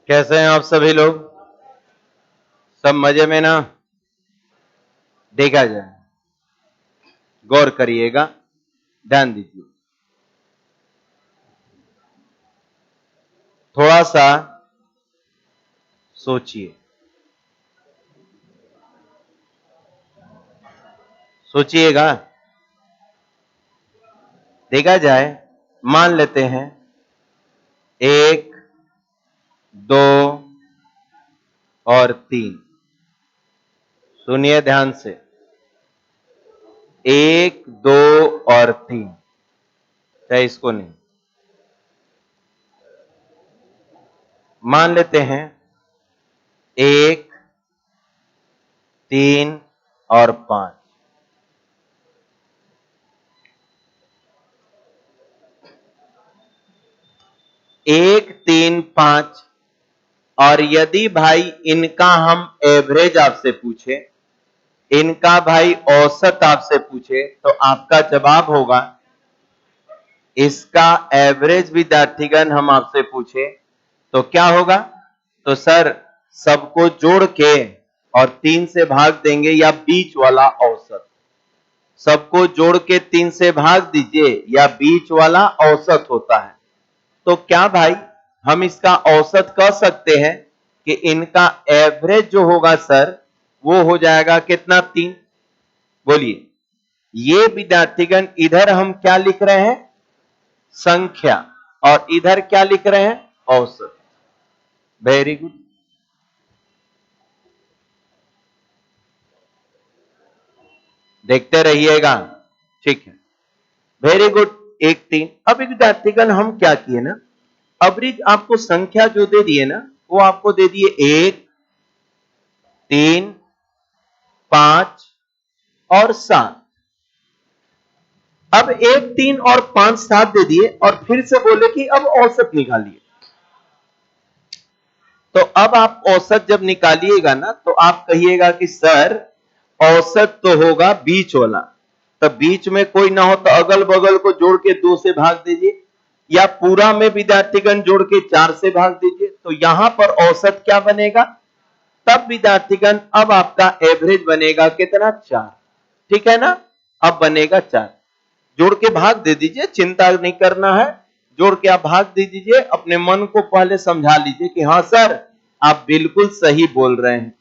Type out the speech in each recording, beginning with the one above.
कैसे हैं आप सभी लोग? सब मजे में ना? देखा जाए, गौर करिएगा, ध्यान दीजिए। थोड़ा सा सोचिए, सोचिएगा। देखा जाए, मान लेते हैं 1, 2 और 3। सुनिए ध्यान से, 1, 2 और 3। चाहे इसको नहीं, मान लेते हैं 1, 3 और 5। एक, 3, 5। और यदि भाई इनका हम एवरेज आपसे पूछे, इनका भाई औसत आपसे पूछे, तो आपका जवाब होगा, इसका एवरेज विद्यार्थीगण हम आपसे पूछे तो क्या होगा? तो सर सबको जोड़ के और 3 से भाग देंगे, या बीच वाला औसत। सबको जोड़ के 3 से भाग दीजिए, या बीच वाला औसत होता है। तो क्या भाई हम इसका औसत कह सकते हैं कि इनका एवरेज जो होगा सर, वो हो जाएगा कितना? 3। बोलिए, ये विद्यार्थीगण इधर हम क्या लिख रहे हैं? संख्या। और इधर क्या लिख रहे हैं? औसत। Very good. देखते रहिएगा, ठीक है, वेरी गुड। 1, 3। अब विद्यार्थीगण हम क्या किए ना, एवरेज आपको संख्या जो दे दिए ना, वो आपको दे दिए 1, 3, 5 और 7। अब 1, 3 और 5, 7 दे दिए और फिर से बोले कि अब औसत निकालिए। तो अब आप औसत जब निकालिएगा ना, तो आप कहिएगा कि सर औसत तो होगा बीच वाला। तो बीच में कोई ना हो तो अगल बगल को जोड़ के 2 से भाग दीजिए, या पूरा में विद्यार्थीगण जोड़ के 4 से भाग दीजिए। तो यहां पर औसत क्या बनेगा? तब विद्यार्थीगण अब आपका एवरेज बनेगा कितना? 4। ठीक है ना? अब बनेगा 4। जोड़ के भाग दे दीजिए, चिंता नहीं करना है। जोड़ के आप भाग दे दीजिए, अपने मन को पहले समझा लीजिए कि हाँ सर आप बिल्कुल सही बोल रहे हैं।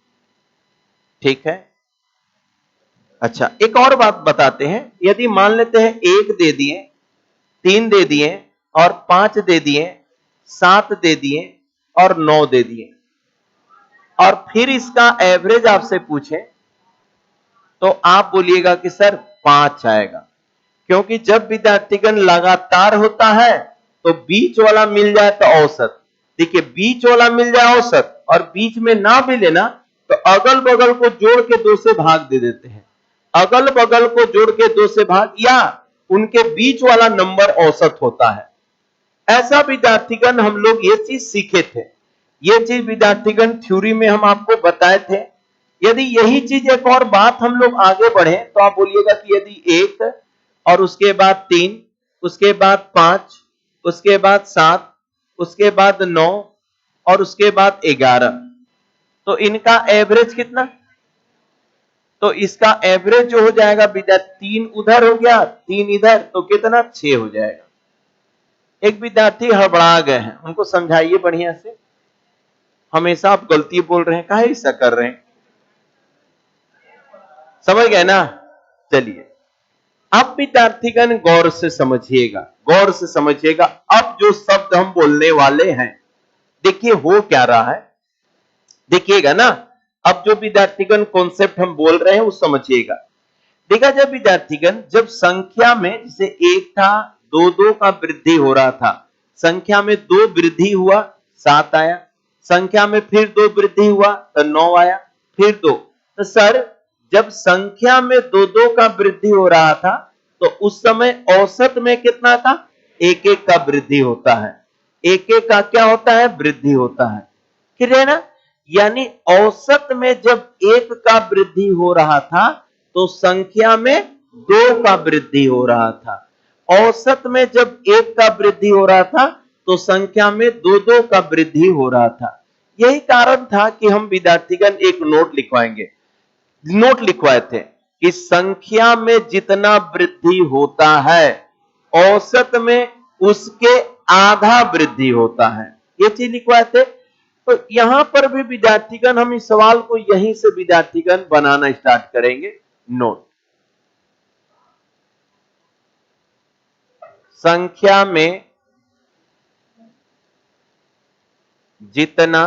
ठीक है, अच्छा एक और बात बताते हैं। यदि मान लेते हैं 1 दे दिए, 3 दे दिए और 5 दे दिए, 7 दे दिए और 9 दे दिए, और फिर इसका एवरेज आपसे पूछे, तो आप बोलिएगा कि सर 5 आएगा। क्योंकि जब विद्यार्थीगण लगातार होता है तो बीच वाला मिल जाए तो औसत। देखिए, बीच वाला मिल जाए औसत और बीच में ना मिले ना, तो अगल बगल को जोड़ के 2 से भाग दे देते हैं। अगल बगल को जोड़ के 2 से भाग, या उनके बीच वाला नंबर औसत होता है। ऐसा विद्यार्थीगण हम लोग ये चीज सीखे थे। ये चीज विद्यार्थीगण थ्योरी में हम आपको बताए थे। यदि यही चीज एक और बात हम लोग आगे बढ़े, तो आप बोलिएगा कि यदि 1 और उसके बाद 3, उसके बाद 5, उसके बाद 7, उसके बाद 9 और उसके बाद 11, तो इनका एवरेज कितना? तो इसका एवरेज जो हो जाएगा विद्यार्थी, 3 उधर हो गया, 3 इधर, तो कितना? 6 हो जाएगा। एक विद्यार्थी हड़बड़ा गए हैं, उनको समझाइए बढ़िया से। हमेशा आप गलती बोल रहे हैं, काहे ऐसा कर रहे हैं? समझ गए ना? चलिए, अब विद्यार्थीगण गौर से समझिएगा, गौर से समझिएगा। अब जो शब्द हम बोलने वाले हैं, देखिए हो क्या रहा है, देखिएगा ना। अब जो विद्यार्थीगण कॉन्सेप्ट हम बोल रहे हैं वो समझिएगा। देखा, जब विद्यार्थीगण जब संख्या में जैसे 1 था, 2 2 का वृद्धि हो रहा था, संख्या में 2 वृद्धि हुआ, 7 आया। संख्या में फिर 2 वृद्धि हुआ तो 9 आया, फिर 2। तो सर जब संख्या में 2 2 का वृद्धि हो रहा था, तो उस समय औसत में कितना था? 1 1 का वृद्धि होता है। 1 1 का क्या होता है? वृद्धि होता है। क्लियर है ना? यानी औसत में जब 1 का वृद्धि हो रहा था, तो संख्या में 2 का वृद्धि हो रहा था। औसत में जब 1 का वृद्धि हो रहा था, तो संख्या में 2 2 का वृद्धि हो रहा था। यही कारण था कि हम विद्यार्थीगण एक नोट लिखवाएंगे, नोट लिखवाए थे कि संख्या में जितना वृद्धि होता है औसत में उसके आधा वृद्धि होता है, ये चीज लिखवाए थे। तो यहां पर भी विद्यार्थीगण हम इस सवाल को यहीं से विद्यार्थीगण बनाना स्टार्ट करेंगे। नोट, संख्या में जितना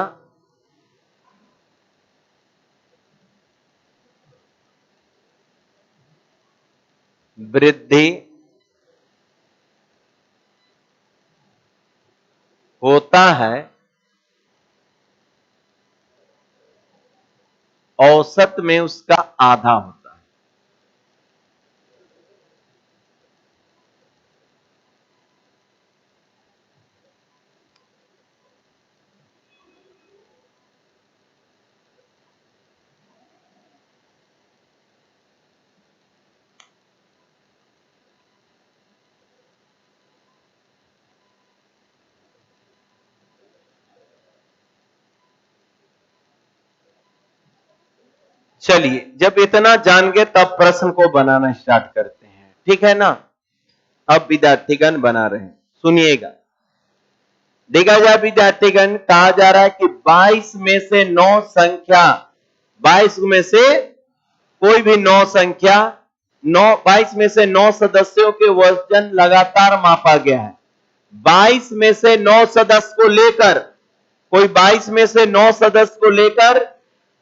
वृद्धि होता है औसत में उसका आधा होता है। चलिए, जब इतना जान गए तब प्रश्न को बनाना स्टार्ट करते हैं, ठीक है ना। अब विद्यार्थीगण बना रहे हैं, सुनिएगा। देखा जाए विद्यार्थीगण, कहा जा रहा है कि 22 में से 9 संख्या, 22 में से कोई भी 9 संख्या, 22 में से 9 सदस्यों के वजन लगातार मापा गया है। 22 में से 9 सदस्य को लेकर, कोई 22 में से 9 सदस्य को लेकर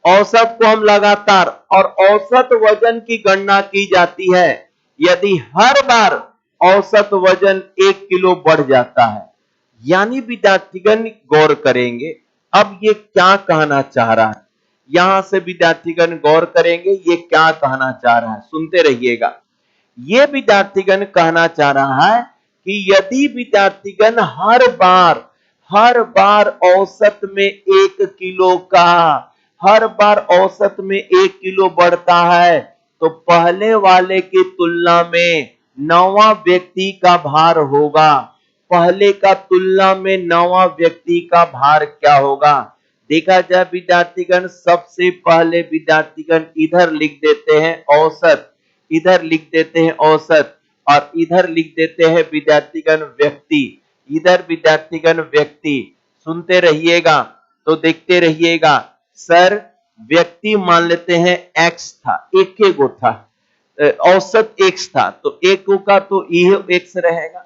औसत को हम लगातार, और औसत वजन की गणना की जाती है यदि हर बार औसत वजन 1 किलो बढ़ जाता है। यानी विद्यार्थीगण गौर करेंगे, अब ये क्या कहना चाह रहा है, यहां से विद्यार्थीगण गौर करेंगे ये क्या कहना चाह रहा है, सुनते रहिएगा। ये विद्यार्थीगण कहना चाह रहा है कि यदि विद्यार्थीगण हर बार औसत में 1 किलो का, हर बार औसत में 1 किलो बढ़ता है, तो पहले वाले की तुलना में नवा व्यक्ति का भार होगा, पहले का तुलना में नवा व्यक्ति का भार क्या होगा। देखा जाए विद्यार्थीगण, सबसे पहले विद्यार्थीगण इधर लिख देते हैं औसत, इधर लिख देते हैं औसत, और इधर लिख देते हैं विद्यार्थीगण व्यक्ति, इधर विद्यार्थीगण व्यक्ति। सुनते रहिएगा तो देखते रहिएगा। सर, व्यक्ति मान लेते हैं x था, एक गो था, औसत x था, तो एक का तो यह x रहेगा,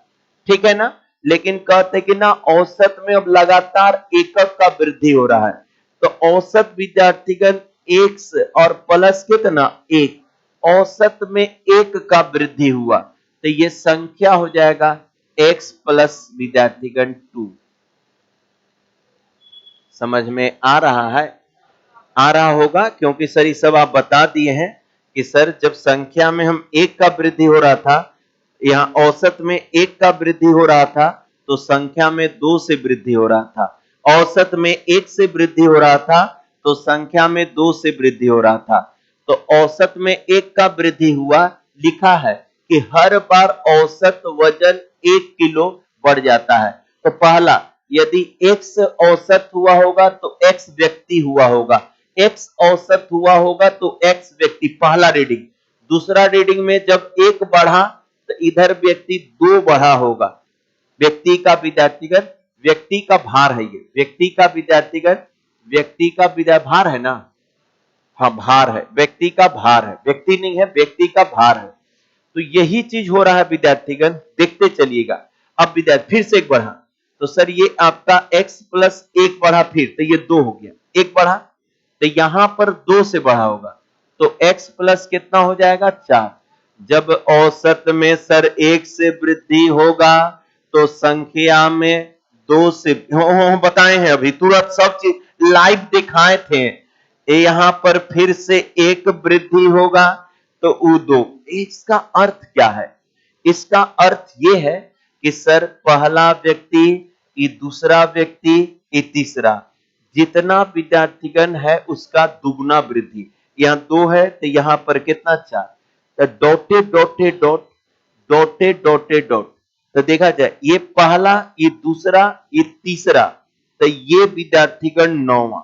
ठीक है ना। लेकिन कहते कि ना औसत में अब लगातार एकक का वृद्धि हो रहा है, तो औसत विद्यार्थीगण x और प्लस कितना 1, औसत में 1 का वृद्धि हुआ, तो ये संख्या हो जाएगा x प्लस विद्यार्थीगण 2। समझ में आ रहा है, आ रहा होगा, क्योंकि सर ये सब आप बता दिए हैं कि सर जब संख्या में हम 1 का वृद्धि हो रहा था, यहाँ औसत में 1 का वृद्धि हो रहा था, तो संख्या में 2 से वृद्धि हो रहा था, औसत में 1 से वृद्धि हो रहा था, तो संख्या में 2 से वृद्धि हो रहा था। तो औसत में 1 का वृद्धि हुआ, लिखा है कि हर बार औसत वजन 1 किलो बढ़ जाता है। तो पहला, यदि x औसत हुआ होगा तो x व्यक्ति हुआ होगा, x औसत हुआ होगा तो x व्यक्ति, पहला रीडिंग। दूसरा रीडिंग में जब 1 बढ़ा तो इधर व्यक्ति 2 बढ़ा होगा, व्यक्ति का विद्यार्थीगण, व्यक्ति का भार है, ये व्यक्ति का विद्यार्थीगण, व्यक्ति का भार है ना, हाँ भार है, व्यक्ति का भार है, व्यक्ति नहीं है, व्यक्ति का भार है। तो यही चीज हो रहा है विद्यार्थीगण, देखते चलिएगा। अब विद्यार्थी फिर से 1 बढ़ा, तो सर ये आपका x प्लस 1 बढ़ा, फिर तो ये 2 हो गया, 1 बढ़ा तो यहां पर 2 से बढ़ा होगा, तो x प्लस कितना हो जाएगा 4। जब औसत में सर 1 से वृद्धि होगा तो संख्या में 2 से बताए हैं, अभी तुरंत सब चीज लाइव दिखाए थे। यहां पर फिर से 1 वृद्धि होगा तो वो 2। इसका अर्थ क्या है, इसका अर्थ ये है कि सर पहला व्यक्ति, ये दूसरा व्यक्ति, ये तीसरा, जितना विद्यार्थीगण है उसका दुगुना वृद्धि। यहां 2 है तो यहां पर कितना 4, तो डॉटे डॉटे डॉट, डॉटे डॉटे डॉट। तो देखा जाए ये पहला, ये दूसरा, ये तीसरा, तो ये विद्यार्थीगण 9वां,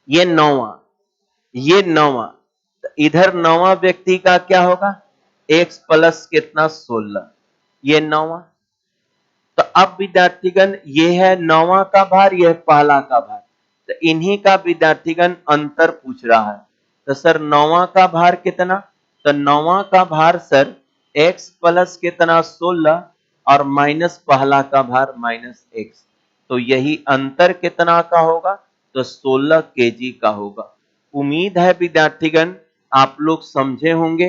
ये 9वां, ये 9वां, तो इधर 9वां व्यक्ति का क्या होगा? x प्लस कितना? 16, ये 9वां। तो अब विद्यार्थीगण ये है 9वां का भार, यह पहला का भार, तो इन्हीं का विद्यार्थीगण अंतर पूछ रहा है। तो सर 9वां का भार कितना? तो 9वां का भार सर x प्लस कितना? 16 और माइनस पहला का भार माइनस x, तो यही अंतर कितना का होगा? तो 16 केजी का होगा। उम्मीद है विद्यार्थीगण आप लोग समझे होंगे।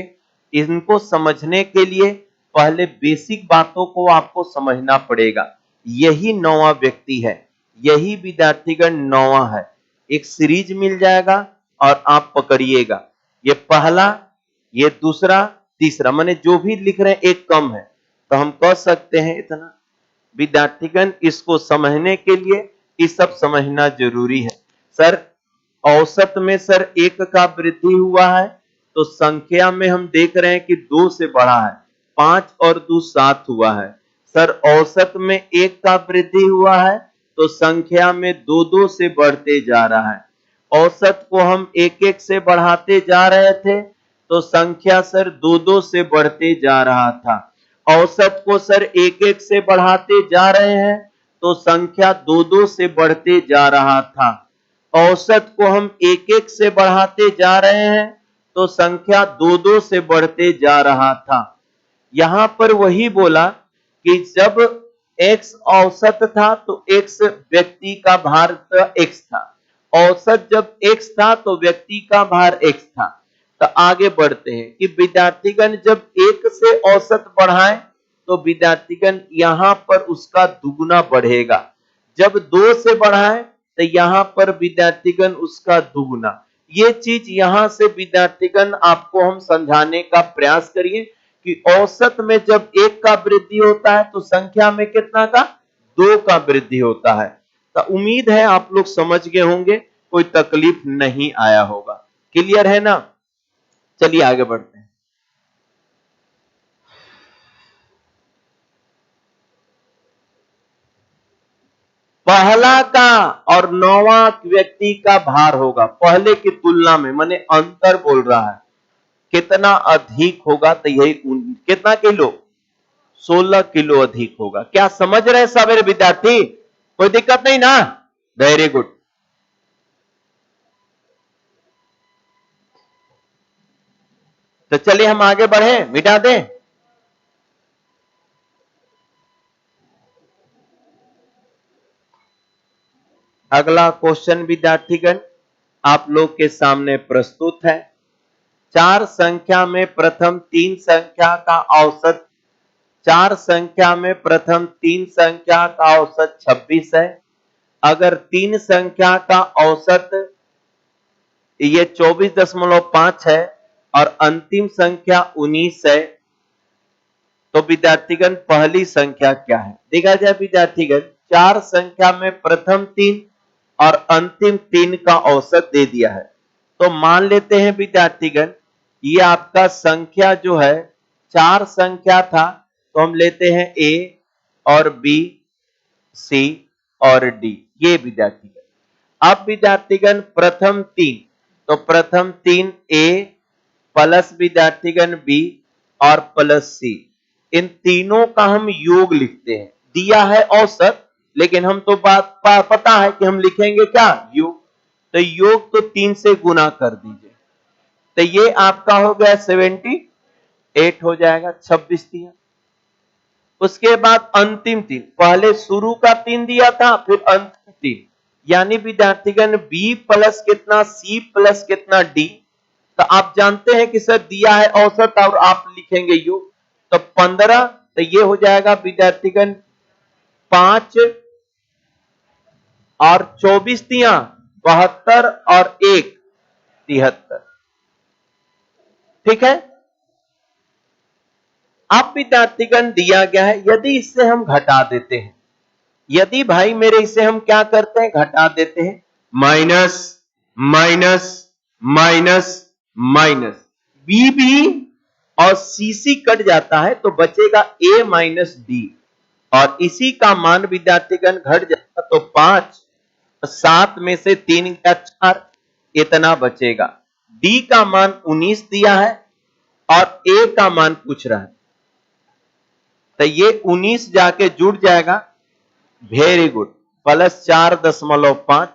इनको समझने के लिए पहले बेसिक बातों को आपको समझना पड़ेगा। यही 9वां व्यक्ति है, यही विद्यार्थीगण 9वां है। एक सीरीज मिल जाएगा और आप पकड़िएगा, ये पहला, ये दूसरा, तीसरा, माने जो भी लिख रहे हैं एक कम है, तो हम कह सकते हैं इतना। विद्यार्थीगण इसको समझने के लिए ये सब समझना जरूरी है। सर औसत में सर 1 का वृद्धि हुआ है, तो संख्या में हम देख रहे हैं कि 2 से बढ़ा है, 5 और 2 7 हुआ है। सर औसत में 1 का वृद्धि हुआ है, तो संख्या में 2 से बढ़ते जा रहा है। औसत को हम 1 से बढ़ाते जा रहे थे, तो संख्या सर 2 से बढ़ते जा रहा था। औसत को सर 1 से बढ़ाते जा रहे हैं, तो संख्या 2 से बढ़ते जा रहा था। औसत को हम 1 से बढ़ाते जा रहे हैं, तो संख्या 2 से बढ़ते जा रहा था। यहां पर वही बोला कि जब x औसत था तो x व्यक्ति का भार x था, औसत जब x था तो व्यक्ति का भार x था। तो आगे बढ़ते हैं कि विद्यार्थीगण जब 1 से औसत बढ़ाएं तो विद्यार्थीगण यहां पर उसका दुगुना बढ़ेगा, जब 2 से बढ़ाएं तो यहां पर विद्यार्थीगण उसका दुगुना। ये चीज यहां से विद्यार्थीगण आपको हम समझाने का प्रयास करिए कि औसत में जब 1 का वृद्धि होता है तो संख्या में कितना का? 2 का वृद्धि होता है। तो उम्मीद है आप लोग समझ गए होंगे, कोई तकलीफ नहीं आया होगा। क्लियर है ना? चलिए आगे बढ़ते हैं। पहला का और 9वां व्यक्ति का भार होगा पहले की तुलना में, माने अंतर बोल रहा है, कितना अधिक होगा? तो यही कितना किलो? 16 किलो अधिक होगा। क्या समझ रहे सब मेरे विद्यार्थी? कोई दिक्कत नहीं ना? Very good. तो चलिए हम आगे बढ़े, मिटा दें। अगला क्वेश्चन विद्यार्थीगण आप लोग के सामने प्रस्तुत है। 4 संख्या में प्रथम 3 संख्या का औसत, 4 संख्या में प्रथम 3 संख्या का औसत 26 है। अगर 3 संख्या का औसत ये 24.5 है और अंतिम संख्या 19 है, तो विद्यार्थीगण पहली संख्या क्या है? देखा जाए विद्यार्थीगण 4 संख्या में प्रथम 3 और अंतिम 3 का औसत दे दिया है, तो मान लेते हैं विद्यार्थीगण ये आपका संख्या जो है 4 संख्या था, तो हम लेते हैं A और B, C और D, ये विद्यार्थीगण। अब विद्यार्थीगण प्रथम 3, तो प्रथम 3 A प्लस विद्यार्थीगण B और प्लस C, इन तीनों का हम योग लिखते हैं। दिया है औसत, लेकिन हम तो बात पता है कि हम लिखेंगे क्या? योग। तो योग तो 3 से गुना कर दीजिए, तो ये आपका हो गया 78 हो जाएगा, 26 दिया। उसके बाद अंतिम 3, पहले शुरू का 3 दिया था, फिर अंतिम 3, यानी विद्यार्थीगण B प्लस कितना? C प्लस कितना? D। तो आप जानते हैं कि सर दिया है औसत और आप लिखेंगे योग, तो 15, तो ये हो जाएगा विद्यार्थीगण 5 और 24 दिया 72 और 1 73। ठीक है। अब विद्यार्थीगण दिया गया है, यदि इससे हम घटा देते हैं, यदि भाई मेरे इसे हम क्या करते हैं? घटा देते हैं, minus minus minus minus, B और सी कट जाता है, तो बचेगा A माइनस D। और इसी का मान विद्यार्थीगण घट जाएगा तो 5, 7 में से 3 गया 4, इतना बचेगा। डी का मान 19 दिया है और ए का मान पूछ रहा है, तो ये 19 जाके जुड़ जाएगा। वेरी गुड, प्लस 4.5,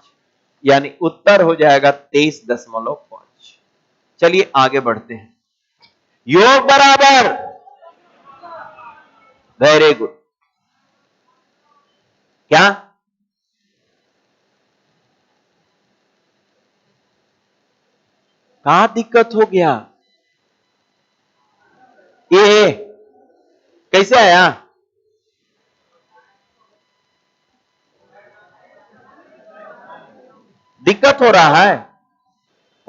यानी उत्तर हो जाएगा 23.5। चलिए आगे बढ़ते हैं। योग बराबर, वेरी गुड। क्या कहां दिक्कत हो गया? ये कैसे आया? दिक्कत हो रहा है।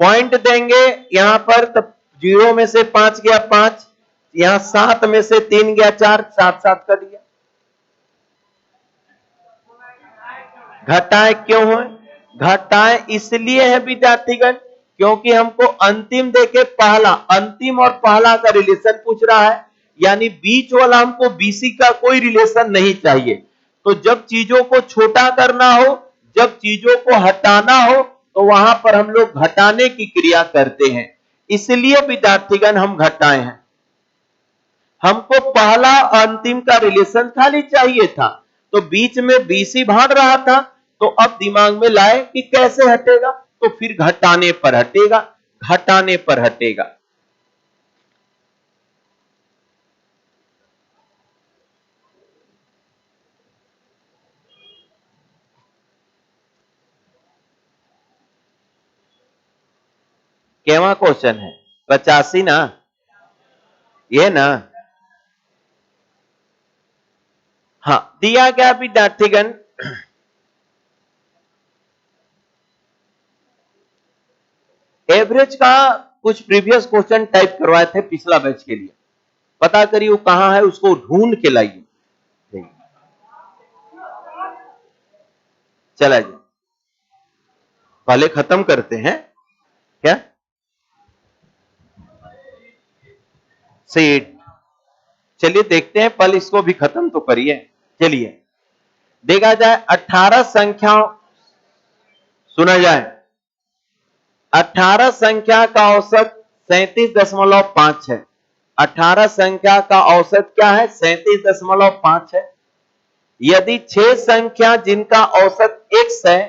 पॉइंट देंगे यहां पर, तब 0 में से 5 गया 5, यहां 7 में से 3 गया 4, 7 7 कर दिया। घटाएं क्यों है? घटाएं इसलिए है विद्यार्थीगण, क्योंकि हमको अंतिम देके पहला, अंतिम और पहला का रिलेशन पूछ रहा है, यानी बीच वाला हमको बीसी का कोई रिलेशन नहीं चाहिए। तो जब चीजों को छोटा करना हो, जब चीजों को हटाना हो, तो वहां पर हम लोग घटाने की क्रिया करते हैं, इसलिए विद्यार्थीगण हम घटाए हैं। हमको पहला अंतिम का रिलेशन खाली चाहिए था, तो बीच में बीसी भाग रहा था, तो अब दिमाग में लाए कि कैसे हटेगा, तो फिर घटाने पर हटेगा, घटाने पर हटेगा। केवा क्वेश्चन है? 85 ना, ये ना। हाँ, दिया गया विद्यार्थीगण, एवरेज का कुछ प्रीवियस क्वेश्चन टाइप करवाए थे पिछला बैच के लिए, पता करिए वो कहां है, उसको ढूंढ के लाइए। चला जी, पहले खत्म करते हैं क्या सीट। चलिए देखते हैं, पहले इसको भी खत्म तो करिए। चलिए देखा जाए 18 संख्या, सुना जाए 18 संख्या का औसत 37.5 है। 18 संख्या का औसत क्या है? 37.5 है। यदि 6 संख्या जिनका औसत x है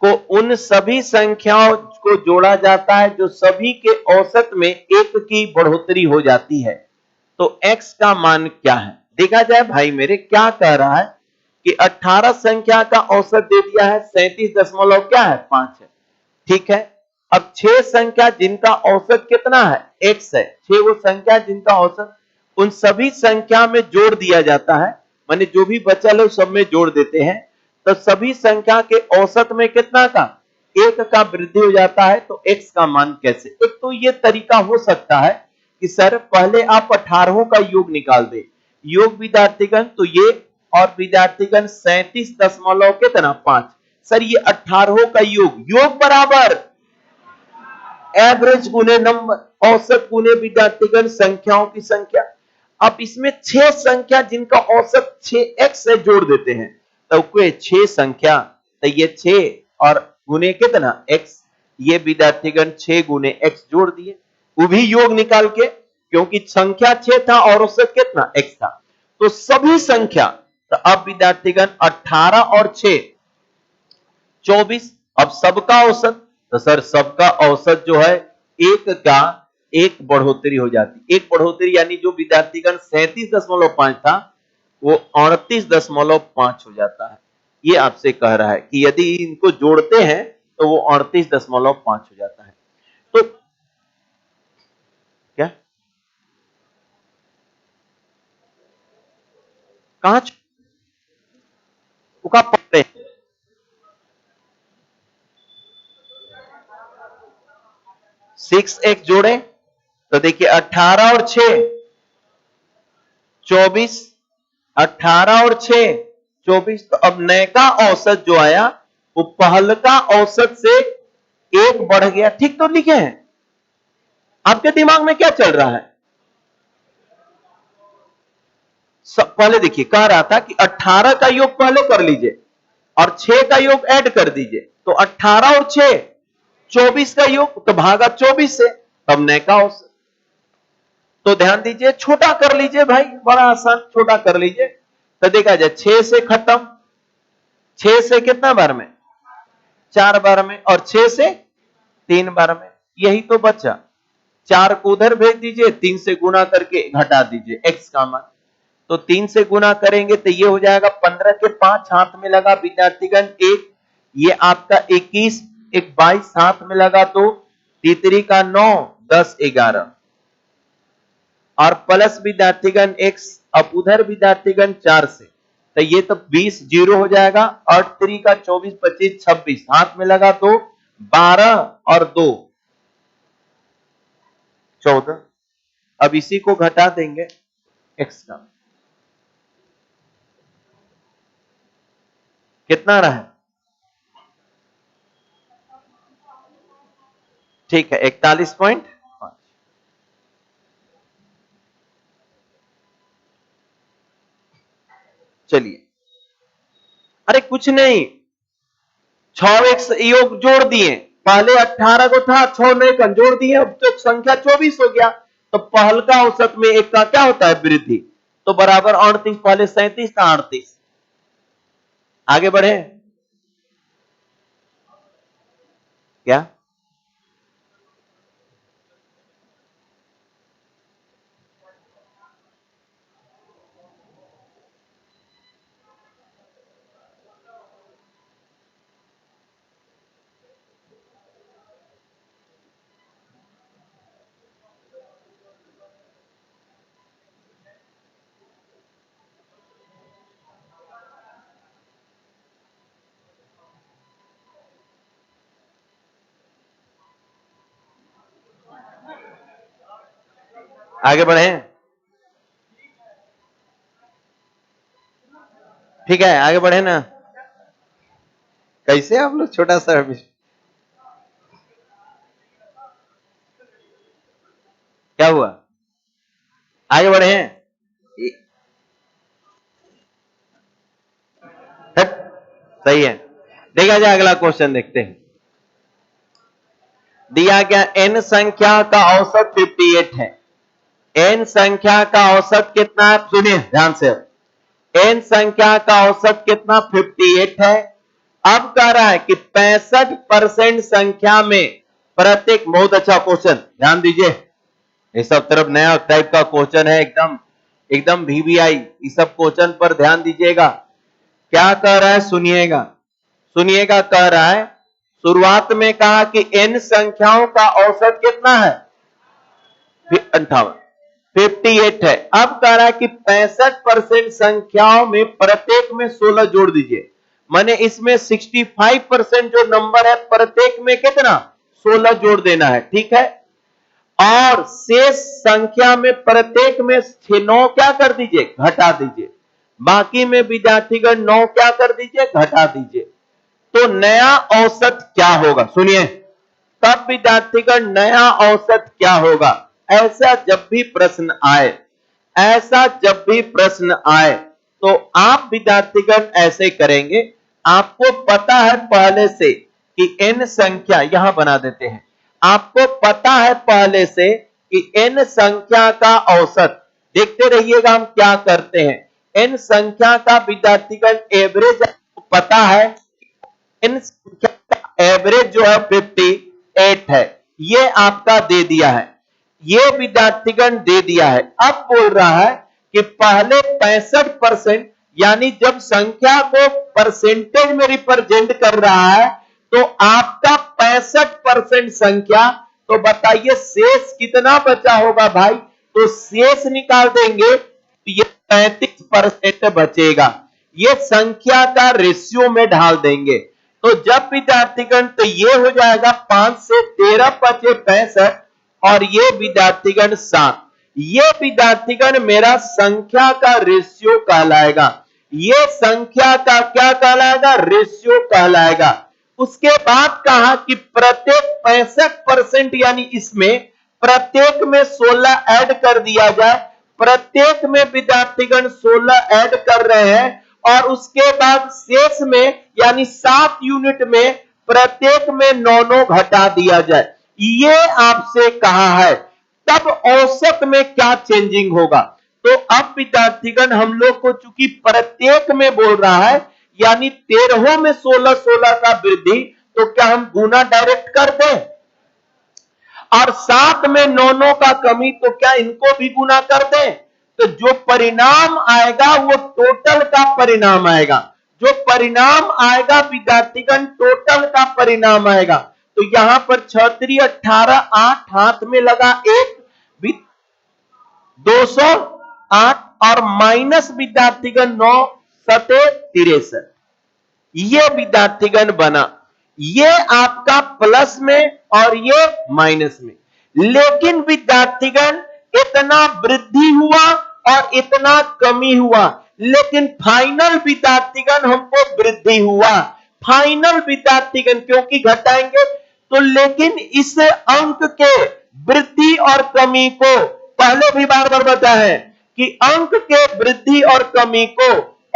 को उन सभी संख्याओं को जोड़ा जाता है जो सभी के औसत में 1 की बढ़ोतरी हो जाती है, तो x का मान क्या है? देखा जाए भाई मेरे, क्या कह रहा है कि 18 संख्या का औसत दे दिया है 37.5 है, ठीक है। अब 6 संख्या जिनका औसत कितना है? x है। 6 वो संख्या जिनका औसत, उन सभी संख्या में जोड़ दिया जाता है, माने जो भी बचल है सब में जोड़ देते हैं, तो सभी संख्या के औसत में कितना का? 1 का वृद्धि हो जाता है। तो x का मान कैसे? एक तो ये तरीका हो सकता है कि सर पहले आप 18 का योग निकाल दे, योग विद्यार्थीगण, तो ये और विद्यार्थीगण 37 कितना 5, सर ये 18 का योग, योग बराबर एवरेज गुने नंबर, औसत गुने विद्यार्थीगण संख्याओं की संख्या। अब इसमें 6 संख्या जिनका औसत 6x से जोड़ देते हैं, तो कोई 6 संख्या, तो ये 6 और गुने कितना x, ये विद्यार्थीगण 6 गुने x जोड़ दिए, वो भी योग निकाल के, क्योंकि संख्या 6 था और औसत कितना x था, तो सभी संख्या। तो अब विद्यार्थीगण 18 और 6 24, अब सबका औसत, तो सर सबका औसत जो है 1 का 1 बढ़ोतरी हो जाती, 1 बढ़ोतरी यानी जो विद्यार्थीगण 37.5 था वो 38.5 हो जाता है। ये आपसे कह रहा है कि यदि इनको जोड़ते हैं तो वो 38.5 हो जाता है। तो क्या कहां पढ़ते हैं? 6x जोड़े तो देखिए 18 और 6 24, 18 और 6 24, तो अब नए का औसत जो आया वो पहल का औसत से 1 बढ़ गया, ठीक तो लिखे हैं? आपके दिमाग में क्या चल रहा है? पहले देखिए कह रहा था कि 18 का योग पहले कर लीजिए और 6 का योग ऐड कर दीजिए, तो 18 और 6 24 का योग, तो भागा 24 से, तब नए का औसत। तो ध्यान दीजिए, छोटा कर लीजिए भाई, बड़ा आसान, छोटा कर लीजिए। तो देखा जाए 6 से खत्म, 6 से कितना बार में, 4 बार में, और 6 से 3 बार में, यही तो बचा। 4 को उधर भेज दीजिए, 3 से गुना करके घटा दीजिए x का मान, तो 3 से गुना करेंगे तो ये हो जाएगा 15 के 5 हाथ में लगा विद्यार्थीगण 1, ये आपका 21, एक 22 हाथ में लगा 2, तीसरी का 9, 10, 11, और प्लस विद्यार्थीगण x, अब उधर विद्यार्थीगण 4 से, तो ये तो 20 जीरो हो जाएगा, 8 3 का 24, 25, 26 हाथ में लगा 2, 12 और 2 14। अब इसी को घटा देंगे x का, कितना रहा, ठीक है 41.5। चलिए, अरे कुछ नहीं, 6x योग जोड़ दिए, पहले 18 को था, 6 नए का जोड़ दिए, अब तो संख्या 24 हो गया, तो पहल का औसत में एक का क्या होता है, वृद्धि, तो बराबर 38, पहले 37 था 38। आगे बढ़े, क्या आगे बढ़े, ठीक है आगे बढ़े ना, कैसे आप लोग छोटा सा, क्या हुआ, आगे बढ़े हैं, सही है। देखा जाए अगला क्वेश्चन देखते हैं, दिया गया n संख्या का औसत 58 है, n संख्या का औसत कितना है, सुनिए ध्यान से, n संख्या का औसत कितना 58 है। अब कह रहा है कि 65% संख्या में प्रत्येक, बहुत अच्छा क्वेश्चन, ध्यान दीजिए, ये सब तरफ नया टाइप का क्वेश्चन है, एकदम एकदम VVI, इस सब क्वेश्चन पर ध्यान दीजिएगा। क्या कह रहा है, सुनिएगा सुनिएगा, कह रहा है शुरुआत में कहा कि n संख्याओं का औसत कितना है, 58 है। अब कह रहा है कि 65% संख्याओं में प्रत्येक में 16 जोड़ दीजिए, माने इसमें 65% जो नंबर है प्रत्येक में कितना, 16 जोड़ देना है, ठीक है। और शेष संख्या में प्रत्येक में 9 क्या कर दीजिए, घटा दीजिए, बाकी में विद्यार्थीगण 9 क्या कर दीजिए, घटा दीजिए। तो नया औसत क्या होगा, सुनिए, तब विद्यार्थीगण नया औसत क्या होगा। ऐसा जब भी प्रश्न आए, ऐसा जब भी प्रश्न आए, तो आप विद्यार्थीगण ऐसे करेंगे, आपको पता है पहले से कि n संख्या, यहां बना देते हैं, आपको पता है पहले से कि n संख्या का औसत, देखते रहिएगा हम क्या करते हैं, n संख्या का विद्यार्थीगण एवरेज पता है, n संख्या का एवरेज जो है 58 है, ये आपका दे दिया है, ये विद्यार्थीगण दे दिया है। अब बोल रहा है कि पहले 65%, यानी जब संख्या को परसेंटेज में रिप्रेजेंट कर रहा है, तो आपका 65% संख्या, तो बताइए शेष कितना बचा होगा भाई, तो शेष निकाल देंगे, तो ये 35% बचेगा, ये संख्या का रेशियो में ढाल देंगे। तो जब विद्यार्थीगण, तो ये हो जाएगा 5 से 13 बचे 65, और ये विद्यार्थीगण 7, ये विद्यार्थीगण मेरा संख्या का रेशियो कहलाएगा, ये संख्या का क्या कहलाएगा, रेशियो कहलाएगा। उसके बाद कहा कि प्रत्येक 65%, यानी इसमें प्रत्येक में 16 ऐड कर दिया जाए, प्रत्येक में विद्यार्थीगण 16 ऐड कर रहे हैं और उसके बाद शेष में यानी 7 यूनिट में प्रत्येक में 9 घटा दिया जाए, ये आपसे कहा है। तब औसत में क्या चेंजिंग होगा? तो अब विद्यार्थीगण हम लोग को चूंकि प्रत्येक में बोल रहा है यानी 13 में 16 का वृद्धि, तो क्या हम गुना डायरेक्ट कर दें? और 7 में 9 का कमी, तो क्या इनको भी गुना कर दें? तो जो परिणाम आएगा वो टोटल का परिणाम आएगा। जो परिणाम आएगा विद्यार्थीगण टोटल का परिणाम आएगा। तो यहां पर 6 18 8 हाथ में लगा 1 208 और माइनस विद्यार्थीगण 9 7 63, ये विद्यार्थीगण बना। ये आपका प्लस में और ये माइनस में। लेकिन विद्यार्थीगण इतना वृद्धि हुआ और इतना कमी हुआ, लेकिन फाइनल विद्यार्थीगण हमको वृद्धि हुआ। फाइनल विद्यार्थीगण क्योंकि घटाएंगे तो, लेकिन इस अंक के वृद्धि और कमी को पहले भी बार बार बताया है कि अंक के वृद्धि और कमी को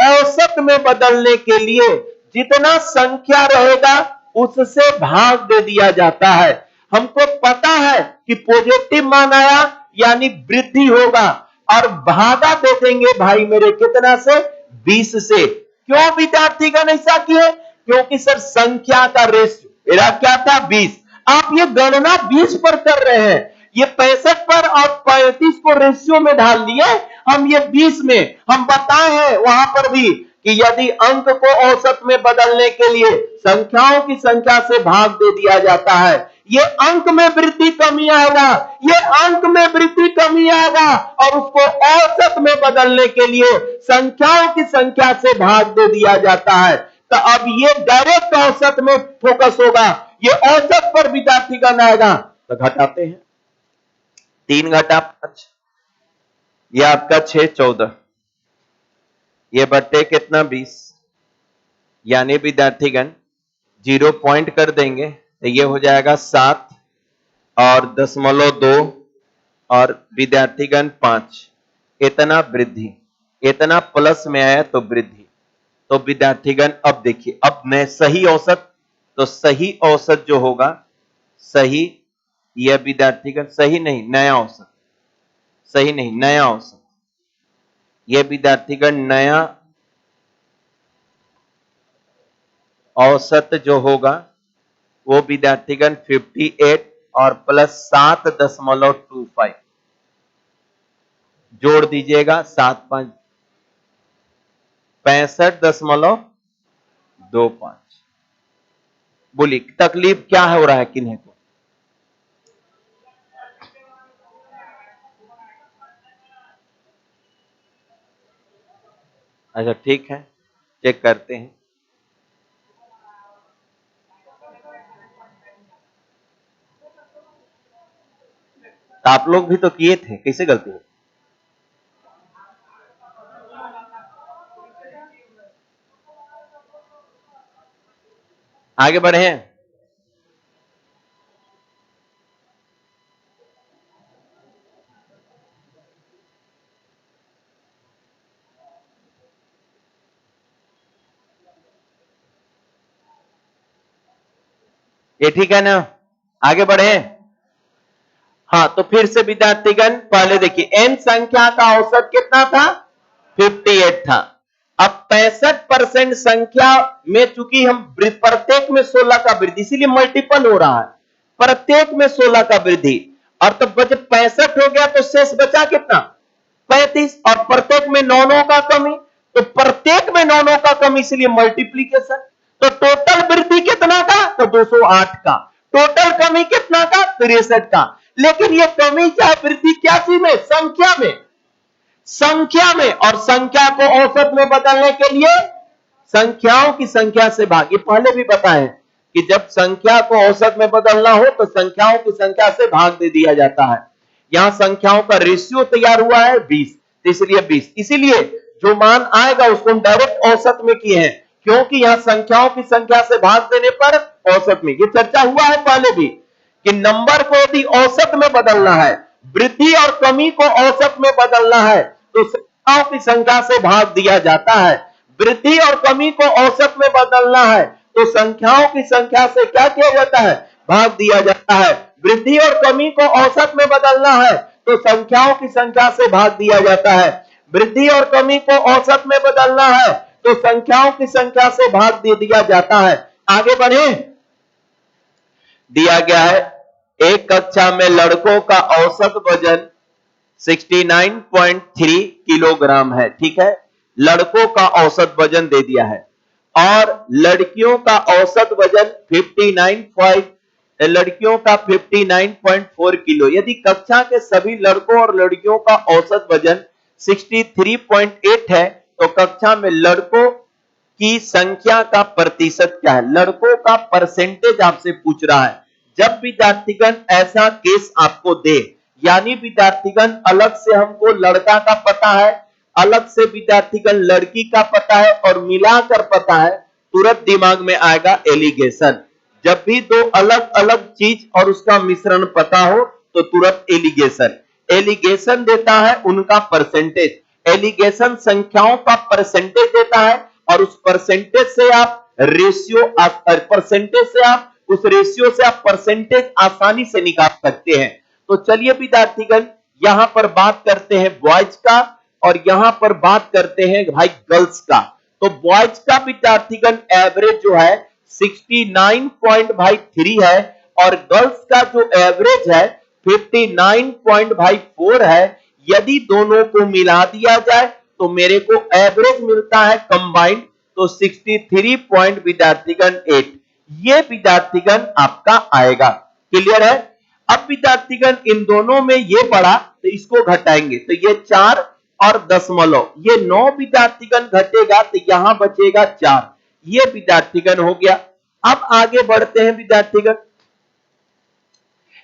औसत में बदलने के लिए जितना संख्या रहेगा उससे भाग दे दिया जाता है। हमको पता है कि पॉजिटिव मान आया यानी वृद्धि होगा और भागा दे देंगे भाई मेरे कितना से? 20 से। क्यों विद्यार्थीगण ऐसा किए? क्योंकि सर संख्या का रेशियो मेरा क्या था? 20। आप ये गणना 20 पर कर रहे हैं, ये 65 पर और 35 को रेशियो में ढाल दिए, हम ये 20 में। हम बताए हैं वहां पर भी कि यदि अंक को औसत में बदलने के लिए संख्याओं की संख्या से भाग दे दिया जाता है, ये अंक में वृद्धि कमी आएगा, ये अंक में वृद्धि कमी आएगा और उसको औसत में बदलने के लिए संख्याओं की संख्या से भाग दे दिया जाता है। तो अब ये डायरेक्ट औसत में फोकस होगा, ये औसत पर विद्यार्थीगण आएगा। तो घटाते हैं, 3 घटा 5, ये आपका 6 14, ये बट्टे कितना? 20, यानी विद्यार्थीगण 0 पॉइंट कर देंगे तो ये हो जाएगा 7 और 0.2 और विद्यार्थीगण 5। इतना वृद्धि, इतना प्लस में आया तो वृद्धि। तो विद्यार्थीगण अब देखिए, अब मैं सही औसत, तो सही औसत जो होगा, सही, यह विद्यार्थीगण सही नहीं नया औसत, सही नहीं नया औसत, यह विद्यार्थीगण नया औसत जो होगा वो विद्यार्थीगण 58 और प्लस 7.25 जोड़ दीजिएगा, 7 5 65.25। बोली तकलीफ क्या हो रहा है किन्हीं को? अच्छा ठीक है, चेक करते हैं। आप लोग भी तो किए थे, कैसे गलती हुई? आगे बढ़े हैं। ये ठीक है ना? आगे बढ़े। हाँ, तो फिर से विद्यार्थीगण पहले देखिए, n संख्या का औसत कितना था? 58 था। अब 65% संख्या में चूंकि हम प्रत्येक में 16 का वृद्धि, इसीलिए मल्टीपल हो रहा है, प्रत्येक में 16 का वृद्धि, और तो बचे 65 हो गया, तो शेष बचा कितना? 35, और प्रत्येक में 9 का कमी, तो प्रत्येक में 9 का कमी, इसलिए मल्टीप्लीकेशन। तो टोटल वृद्धि कितना का? तो 208 का। टोटल कमी कितना का? 63 का। लेकिन ये कमी क्या वृद्धि क्या चीज में? संख्या में, संख्या में। और संख्या को औसत में बदलने के लिए संख्याओं की संख्या से भाग, ये पहले भी बताएं कि जब संख्या को औसत में बदलना हो तो संख्याओं की संख्या से भाग दे दिया जाता है। यहां संख्याओं का रेशियो तैयार हुआ है 20, इसलिए 20, इसीलिए जो मान आएगा उसको हम डायरेक्ट औसत में किए हैं, क्योंकि यहां संख्याओं की संख्या से भाग देने पर औसत में, ये चर्चा हुआ है पहले भी कि नंबर को यदि औसत में बदलना है वृद्धि और कमी को औसत में बदलना है तो संख्याओं की संख्या से भाग दिया जाता है। वृद्धि और कमी को औसत में बदलना है तो संख्याओं की संख्या से क्या किया जाता है, भाग दिया जाता है। वृद्धि और कमी को औसत में बदलना है तो संख्याओं की संख्या से भाग दिया जाता है। वृद्धि और कमी को औसत में बदलना है तो संख्याओं की संख्या से भाग दे दिया जाता है। आगे बढ़े, दिया गया है एक कक्षा में लड़कों का औसत वजन 69.3 किलोग्राम है। ठीक है, लड़कों का औसत वजन दे दिया है और लड़कियों का औसत वजन 59.4 किलो। यदि कक्षा के सभी लड़कों और लड़कियों का औसत वजन 63.8 है तो कक्षा में लड़कों की संख्या का प्रतिशत क्या है, लड़कों का परसेंटेज आपसे पूछ रहा है। जब विद्यार्थीगण ऐसा केस आपको दे, यानी विद्यार्थीगण अलग से हमको लड़का का पता है, अलग से विद्यार्थीगण लड़की का पता है और मिलाकर पता है, तुरंत दिमाग में आएगा एलिगेशन। जब भी दो अलग अलग चीज और उसका मिश्रण पता हो तो तुरंत एलिगेशन। एलिगेशन देता है उनका परसेंटेज, एलिगेशन संख्याओं का परसेंटेज देता है और उस परसेंटेज से आप रेशियो, परसेंटेज से आप उस रेशियो से आप परसेंटेज आसानी से निकाल सकते हैं। तो चलिए विद्यार्थीगण यहां पर बात करते हैं बॉयज का और यहां पर बात करते हैं भाई गर्ल्स का। तो बॉयज का विद्यार्थीगण एवरेज जो है 69.3 है और गर्ल्स का जो एवरेज है 59.4 है। यदि दोनों को मिला दिया जाए तो मेरे को एवरेज मिलता है कंबाइंड तो 63 विद्यार्थीगण 8, ये विद्यार्थीगण आपका आएगा। क्लियर है? अब विद्यार्थीगण इन दोनों में ये बढ़ा तो इसको घटाएंगे तो ये 4 और दशमलव, ये 9 विद्यार्थीगण घटेगा तो यहां बचेगा 4, ये विद्यार्थीगण हो गया। अब आगे बढ़ते हैं विद्यार्थीगण,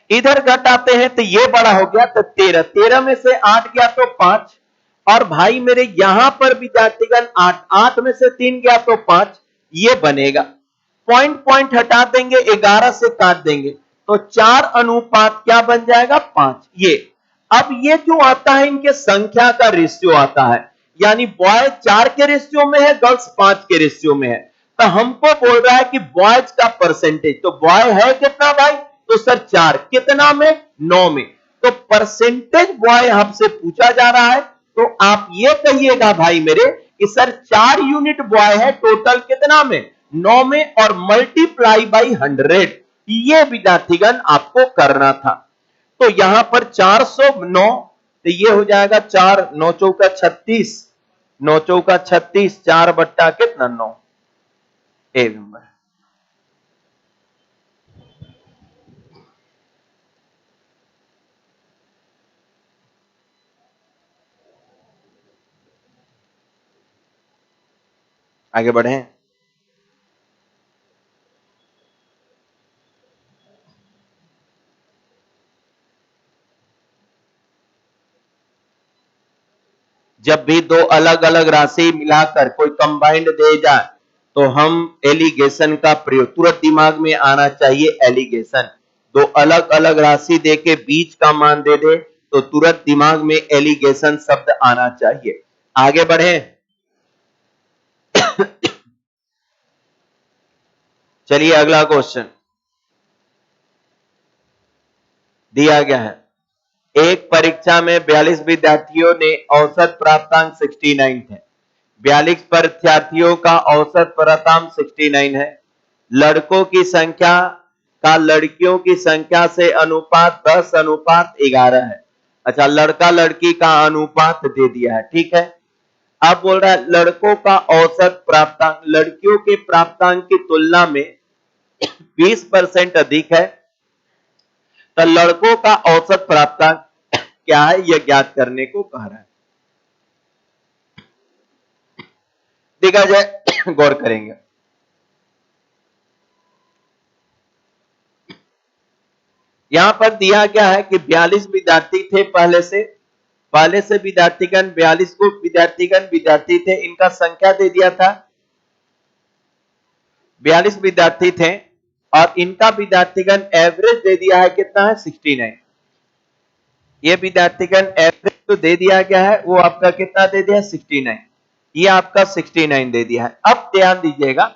इधर घटाते हैं तो ये बड़ा हो गया तो 13, 13 में से 8 गया तो 5 और भाई मेरे यहां पर विद्यार्थीगण 8, 8 में से 3 गया तो 5, ये बनेगा। पॉइंट पॉइंट हटा देंगे, 11 से काट देंगे तो 4 अनुपात क्या बन जाएगा, 5। ये अब ये जो आता है इनके संख्या का रेशियो आता है, यानी बॉय 4 के रेशियो में है, गर्ल्स 5 के रेशियो में है। तो हमको बोल रहा है कि बॉयज का परसेंटेज, तो बॉय है कितना भाई, तो सर 4, कितना में, 9 में। तो परसेंटेज बॉय हमसे पूछा जा रहा है तो आप ये कहिएगा भाई मेरे कि सर 4 यूनिट बॉय है, टोटल कितना में, 9 में और मल्टीप्लाई बाई 100, ये विद्यार्थीगण आपको करना था। तो यहां पर 409 तो ये हो जाएगा 4 9 चौका 36, 9 चौका 36, 4 बट्टा कितना 9, ए नंबर। आगे बढ़े, जब भी दो अलग अलग राशि मिलाकर कोई कंबाइंड दे जाए तो हम एलिगेशन का प्रयोग, तुरंत दिमाग में आना चाहिए एलिगेशन। दो अलग अलग राशि देके बीच का मान दे दे तो तुरंत दिमाग में एलिगेशन शब्द आना चाहिए। आगे बढ़े, चलिए अगला क्वेश्चन दिया गया है, एक परीक्षा में 42 विद्यार्थियों ने औसत प्राप्तांक 69 थे। 42 परीक्षार्थियों का औसत प्राप्तांक 69 है। लड़कों की संख्या का लड़कियों की संख्या से अनुपात 10:11 है। अच्छा, लड़का लड़की का अनुपात दे दिया है, ठीक है। अब बोल रहा है लड़कों का औसत प्राप्तांक लड़कियों के प्राप्तांक की तुलना में 20% अधिक है, तो लड़कों का औसत प्राप्तांक क्या है यह ज्ञात करने को कह रहा है। देखा जाए, गौर करेंगे, यहां पर दिया गया है कि 42 विद्यार्थी थे पहले से विद्यार्थीगण 42 को विद्यार्थी थे, इनका संख्या दे दिया था 42 विद्यार्थी थे और इनका विद्यार्थीगण एवरेज दे दिया है कितना है 69। ये विद्यार्थीगण एवरेज तो दे दिया गया है, वो आपका कितना दे दिया 69, ये आपका 69 दे दिया है। अब ध्यान दीजिएगा,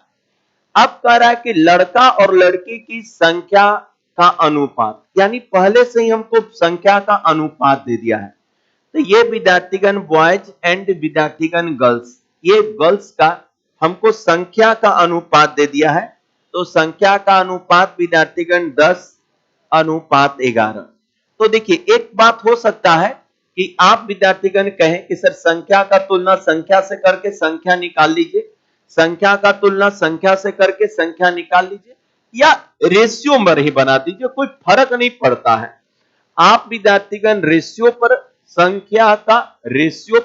अब कह रहा है कि लड़का और लड़की की संख्या का अनुपात, यानी पहले से ही हमको संख्या का अनुपात दे दिया है। तो ये विद्यार्थीगण बॉयज एंड विद्यार्थीगण गर्ल्स, ये गर्ल्स का हमको संख्या का अनुपात दे दिया है। तो संख्या का अनुपात विद्यार्थीगण 10:11। तो देखिए एक बात हो सकता है कि आप विद्यार्थीगण कहें कि सर संख्या का तुलना संख्या से करके संख्या निकाल लीजिए, संख्या का तुलना संख्या से करके संख्या निकाल लीजिए, या रेशियो में ही बना दीजिए, कोई फर्क नहीं पड़ता है। आप विद्यार्थीगण रेशियो पर संख्या का रेशियो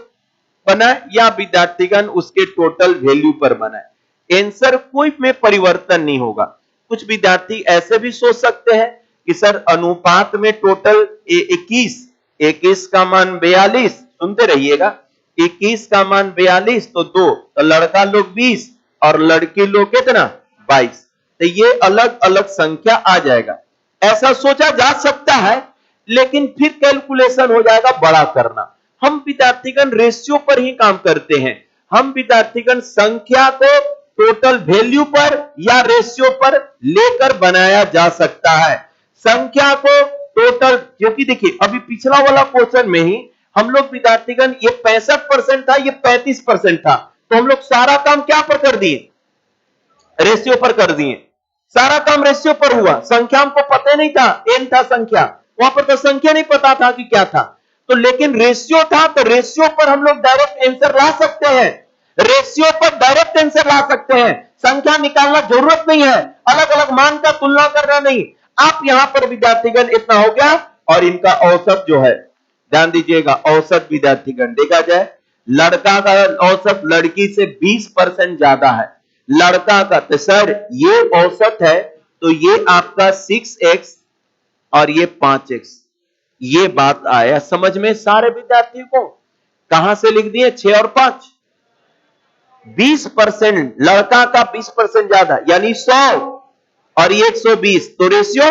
बनाए या विद्यार्थीगण उसके टोटल वैल्यू पर बनाए, आंसर कोई में परिवर्तन नहीं होगा। कुछ विद्यार्थी ऐसे भी सोच सकते हैं कि सर अनुपात में टोटल 21 का मान 42, सुनते रहिएगा, 21 का मान 42 तो 2, तो लड़का लोग 20 और लड़की लोग कितना 22, तो ये अलग अलग संख्या आ जाएगा। ऐसा सोचा जा सकता है, लेकिन फिर कैलकुलेशन हो जाएगा बड़ा करना। हम विद्यार्थीगण रेशियो पर ही काम करते हैं, हम विद्यार्थीगण संख्या को टोटल वैल्यू पर या रेशियो पर लेकर बनाया जा सकता है। संख्या को टोटल, क्योंकि देखिए अभी पिछला वाला क्वेश्चन में ही हम लोग विद्यार्थीगण ये 65% था, ये 35% था, तो हम लोग सारा काम क्या पर कर दिए, रेशियो पर कर दिए। सारा काम रेशियो पर हुआ, संख्या हमको पता नहीं था, एन था संख्या, वहां पर तो संख्या नहीं पता था कि क्या था, तो लेकिन रेशियो था, तो रेशियो पर हम लोग डायरेक्ट आंसर ला सकते हैं, रेशियो पर डायरेक्ट आंसर ला सकते हैं, संख्या निकालना जरूरत नहीं है, अलग अलग मान का तुलना करना नहीं। आप यहां पर विद्यार्थीगण इतना हो गया, और इनका औसत जो है ध्यान दीजिएगा, औसत विद्यार्थीगण देखा जाए, लड़का का औसत लड़की से 20% ज्यादा है, लड़का का, तो सर ये औसत है, तो ये आपका 6x और ये 5x, ये बात आया समझ में सारे विद्यार्थियों को। कहां से लिख दिए 6 और 5, 20%, लड़का का 20% ज्यादा यानी 100 और ये 120, तो रेशियो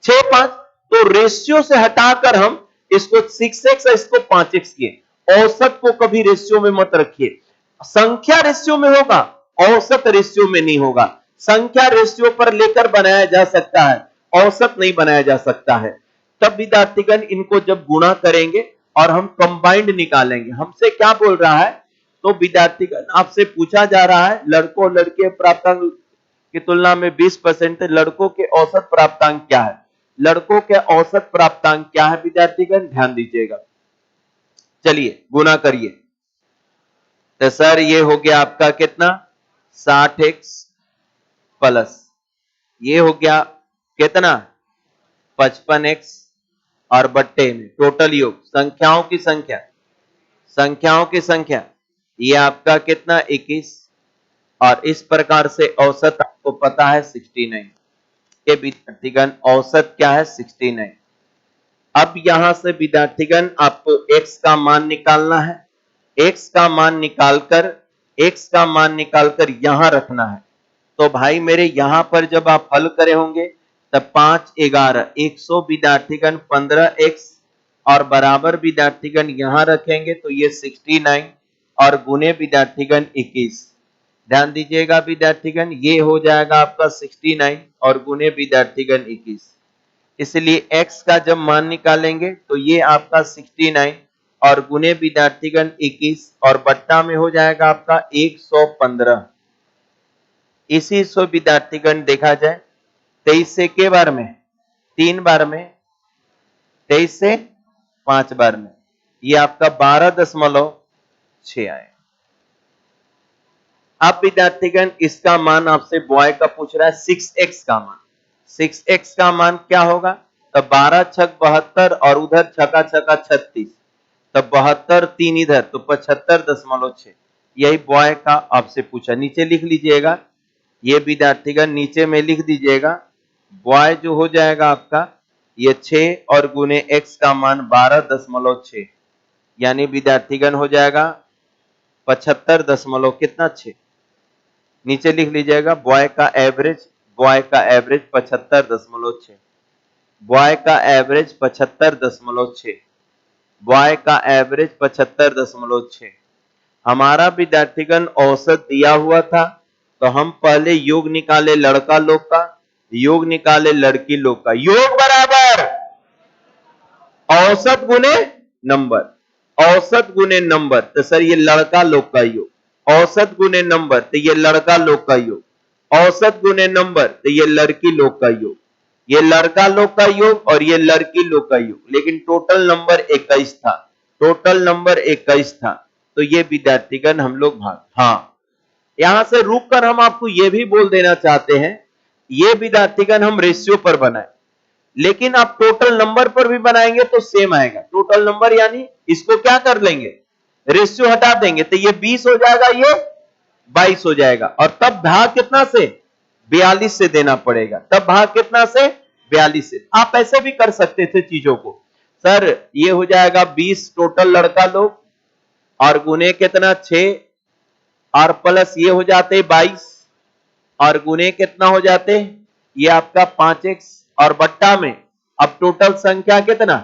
6:5, तो रेशियो से हटाकर हम इसको 6x और इसको 5x किए। औसत को कभी रेशियो में मत रखिए, संख्या रेशियो में होगा, औसत रेशियो में नहीं होगा। संख्या रेशियो पर लेकर बनाया जा सकता है, औसत नहीं बनाया जा सकता है। तब विद्यार्थीगण इनको जब गुणा करेंगे और हम कंबाइंड निकालेंगे, हमसे क्या बोल रहा है, तो विद्यार्थीगण आपसे पूछा जा रहा है लड़कों और लड़के प्राप्तांक की तुलना में 20%, लड़कों के औसत प्राप्तांक क्या है, लड़कों के औसत प्राप्तांक क्या है विद्यार्थीगण, ध्यान दीजिएगा। चलिए गुणा करिए, तो सर ये हो गया आपका कितना 60x प्लस ये हो गया कितना 55x और बट्टे में टोटल योग संख्याओं की संख्या, संख्याओं की संख्या, ये आपका कितना 21, और इस प्रकार से औसत आपको पता है 69 के विद्यार्थीगण, औसत क्या है 69। अब यहां से विद्यार्थीगण आपको x का मान निकालना है, x का मान निकालकर यहां रखना है। तो भाई मेरे यहां पर जब आप हल करे होंगे तब 5 11 100 विद्यार्थीगण 15x और बराबर विद्यार्थीगण यहां रखेंगे तो ये 69 और गुने विद्यार्थीगण 21। ध्यान दीजिएगा विद्यार्थीगण, ये हो जाएगा आपका 69 और गुने विद्यार्थीगण 21। इसलिए x का जब मान निकालेंगे तो ये आपका 69 और गुने विद्यार्थीगण 21 और बट्टा में हो जाएगा आपका 115। इसी सो विद्यार्थीगण देखा जाए 23 से के बार में 3 बार में, 23 से 5 बार में, ये आपका 12.6 आए। अब विद्यार्थीगण इसका मान आपसे बॉय का पूछ रहा है 6x का मान, 6x का मान क्या होगा, तो 12 छक 72 और उधर छका छका 36, तब 72 3 इधर तो 75.6, यही बॉय का आपसे पूछा। नीचे लिख लीजिएगा, ये विद्यार्थीगण नीचे में लिख दीजिएगा, बॉय जो हो जाएगा आपका ये 6 और गुने x का मान 12.6, यानी विद्यार्थीगण हो जाएगा 75 कितना 6। नीचे लिख लीजिएगा बॉय का एवरेज 75.6। बॉय का एवरेज 75.6, बॉय का एवरेज 75.6। हमारा विद्यार्थीगण औसत दिया हुआ था, तो हम पहले योग निकाले लड़का लोग का, योग निकाले लड़की लोग का। योग बराबर औसत गुने नंबर, औसत गुने नंबर, तो सर ये लड़का लोग का योग, औसत गुने नंबर तो ये लड़का लोग का योग, औसत गुने नंबर तो ये लड़की लोग का योग, ये लड़का लोग का योग और ये लड़की लोग का योग। लेकिन टोटल नंबर 21 था, टोटल नंबर 21 था, तो ये विद्यार्थीगण हम लोग भाग। हाँ, यहां से रुक कर हम आपको यह भी बोल देना चाहते हैं, ये विद्यार्थीगण हम रेशियो पर बनाए, लेकिन आप टोटल नंबर पर भी बनाएंगे तो सेम आएगा। टोटल नंबर यानी इसको क्या कर लेंगे, रेशियो हटा देंगे, तो ये 20 हो जाएगा, ये 22 हो जाएगा। और तब भाग कितना से, 42 से देना पड़ेगा। तब भाग कितना से, 42 से। आप ऐसे भी कर सकते थे चीजों को, सर ये हो जाएगा 20 टोटल लड़का लोग, और गुने कितना 6, और प्लस ये हो जाते 22, और गुने कितना हो जाते, ये आपका 5x, और बट्टा में अब टोटल संख्या कितना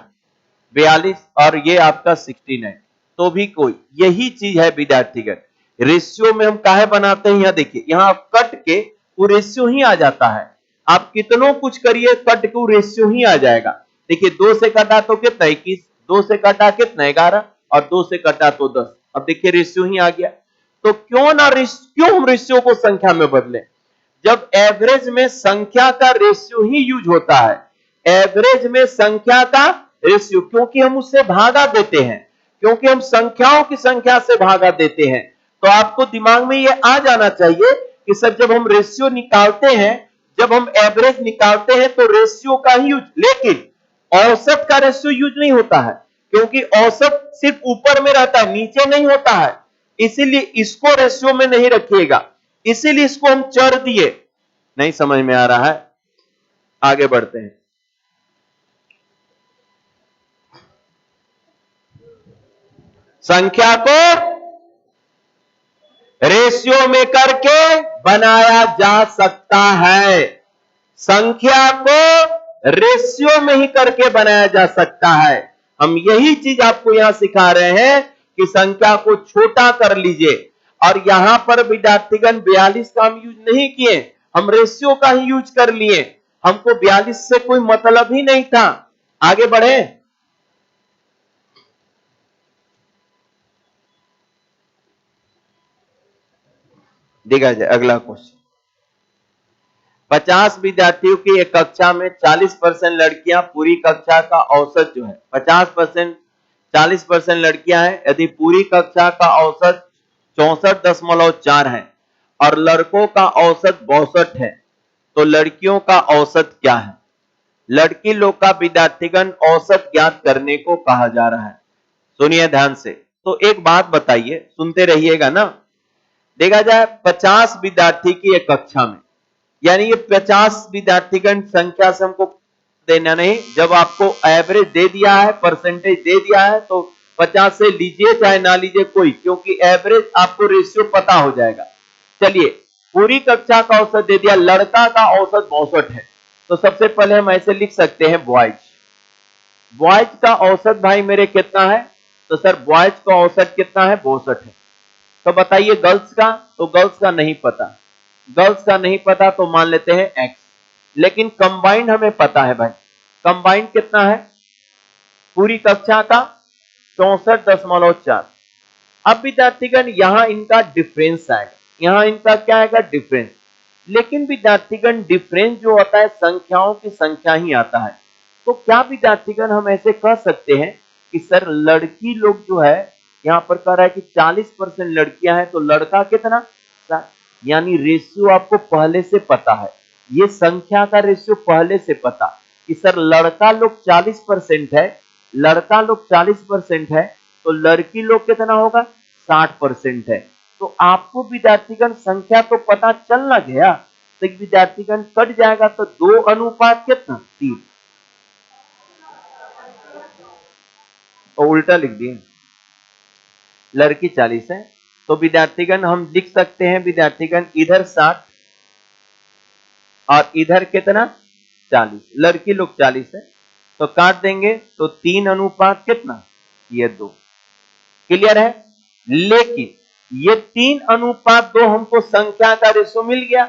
42, और ये आपका 69। तो भी कोई यही चीज है विद्यार्थीगण, रेशियो में हम काहे बनाते हैं। यहां देखिए, यहां कट के वो रेशियो ही आ जाता है। आप कितनों कुछ करिए, कट के वो रेशियो ही आ जाएगा। देखिए 2 से कटा तो कितना 21, 2 से कटा कितना 11, और 2 से कटा तो 10। अब देखिए रेशियो ही आ गया। तो क्यों हम रेशियो को संख्या में बदलें, जब एवरेज में संख्या का रेशियो ही यूज होता है। एवरेज में संख्या का रेशियो, क्योंकि हम उससे भागा देते हैं, क्योंकि हम संख्याओं की संख्या से भागा देते हैं। तो आपको दिमाग में ये आ जाना चाहिए कि सर जब हम रेशियो निकालते हैं, जब हम एवरेज निकालते हैं तो रेशियो का ही यूज, लेकिन औसत का रेशियो यूज नहीं होता है, क्योंकि औसत सिर्फ ऊपर में रहता है, नीचे नहीं होता है। इसीलिए इसको रेशियो में नहीं रखिएगा, इसीलिए इसको हम चर दिए। नहीं समझ में आ रहा है, आगे बढ़ते हैं। संख्या को रेशियो में करके बनाया जा सकता है, संख्या को रेशियो में ही करके बनाया जा सकता है। हम यही चीज आपको यहां सिखा रहे हैं कि संख्या को छोटा कर लीजिए। और यहां पर विद्यार्थीगण 42 का हम यूज नहीं किए, हम रेशियो का ही यूज कर लिए। हमको 42 से कोई मतलब ही नहीं था। आगे बढ़े, देखा जाए अगला क्वेश्चन। 50 विद्यार्थियों की एक कक्षा में 40% लड़कियां, पूरी कक्षा का औसत जो है 50%, 40% लड़कियां हैं। यदि पूरी कक्षा का औसत 64.4 है और लड़कों का औसत 62 है, तो लड़कियों का औसत क्या है। लड़की लोग का विद्यार्थीगण औसत ज्ञात करने को कहा जा रहा है। सुनिए ध्यान से। तो एक बात बताइए, सुनते रहिएगा ना। देखा जाए 50 विद्यार्थी की एक कक्षा में, यानी ये 50 विद्यार्थीगण संख्या से हमको देना नहीं, जब आपको एवरेज दे दिया है, परसेंटेज दे दिया है, तो 50 से लीजिए चाहे ना लीजिए कोई, क्योंकि एवरेज आपको रेशियो पता हो जाएगा। चलिए, पूरी कक्षा का औसत दे दिया, लड़का का औसत 62 है, तो सबसे पहले हम ऐसे लिख सकते हैं बॉयज। बॉयज का औसत भाई मेरे कितना है, तो सर बॉयज का औसत कितना है 62 है। तो बताइए गर्ल्स का, तो गर्ल्स का नहीं पता, गर्ल्स का नहीं पता तो मान लेते हैं x। लेकिन कंबाइंड हमें पता है भाई, कंबाइंड कितना है पूरी कक्षा का 64.4। अब विद्यार्थीगण यहां इनका डिफरेंस आएगा, यहां इनका क्या आएगा डिफरेंस। लेकिन विद्यार्थीगण डिफरेंस जो होता है संख्याओं की संख्या ही आता है। तो क्या विद्यार्थीगण हम ऐसे कह सकते हैं कि सर लड़की लोग जो है, यहां पर कह रहा है कि 40% लड़कियां हैं, तो लड़का कितना, यानी रेशियो आपको पहले से पता है, ये संख्या का रेशियो पहले से पता कि सर लड़का लोग 40% है, लड़का लोग 40% है, तो लड़की लोग कितना होगा 60% है। तो आपको विद्यार्थीगण संख्या तो पता चल ना गया, तो विद्यार्थीगण कट जाएगा, तो 2 अनुपात कितना 3, और उल्टा लिख दिए, लड़की 40 है। तो विद्यार्थीगण हम लिख सकते हैं विद्यार्थीगण इधर 60 और इधर कितना 40, लड़की लोग 40 है, तो काट देंगे तो 3 अनुपात कितना, ये 2। क्लियर है। लेकिन ये 3 अनुपात 2 हमको संख्या का रेशो मिल गया,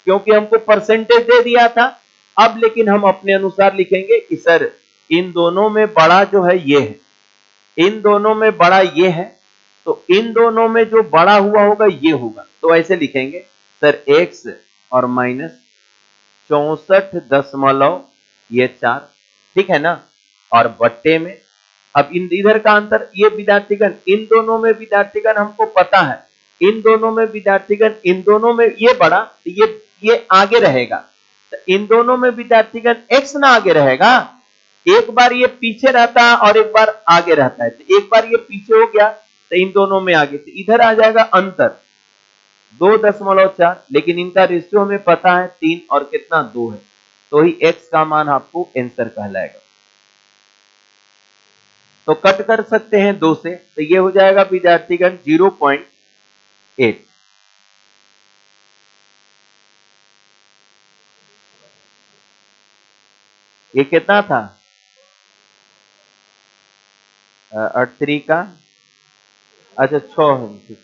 क्योंकि हमको परसेंटेज दे दिया था। अब लेकिन हम अपने अनुसार लिखेंगे कि सर इन दोनों में बड़ा जो है ये है, इन दोनों में बड़ा ये है, तो इन दोनों में जो बड़ा हुआ होगा ये होगा। तो ऐसे लिखेंगे सर x और माइनस 64.4, ठीक है ना, और बट्टे में अब इधर का अंतर, ये विद्यार्थीगण इन दोनों में विद्यार्थीगण हमको पता है, इन दोनों में विद्यार्थीगण, इन दोनों में ये बड़ा, ये आगे रहेगा, तो इन दोनों में विद्यार्थीगण x ना आगे रहेगा, एक बार ये पीछे रहता है और एक बार आगे रहता है, तो एक बार ये पीछे हो गया तो इन दोनों में आगे, तो इधर आ जाएगा अंतर 2.4, लेकिन इनका रेशियो हमें पता है 3 और कितना 2 है, तो ही x का मान आपको आंसर कहलाएगा। तो कट कर सकते हैं 2 से, तो ये हो जाएगा विद्यार्थीगण 0.8। ये कितना था, 8 का, अच्छा 6 है, ठीक है।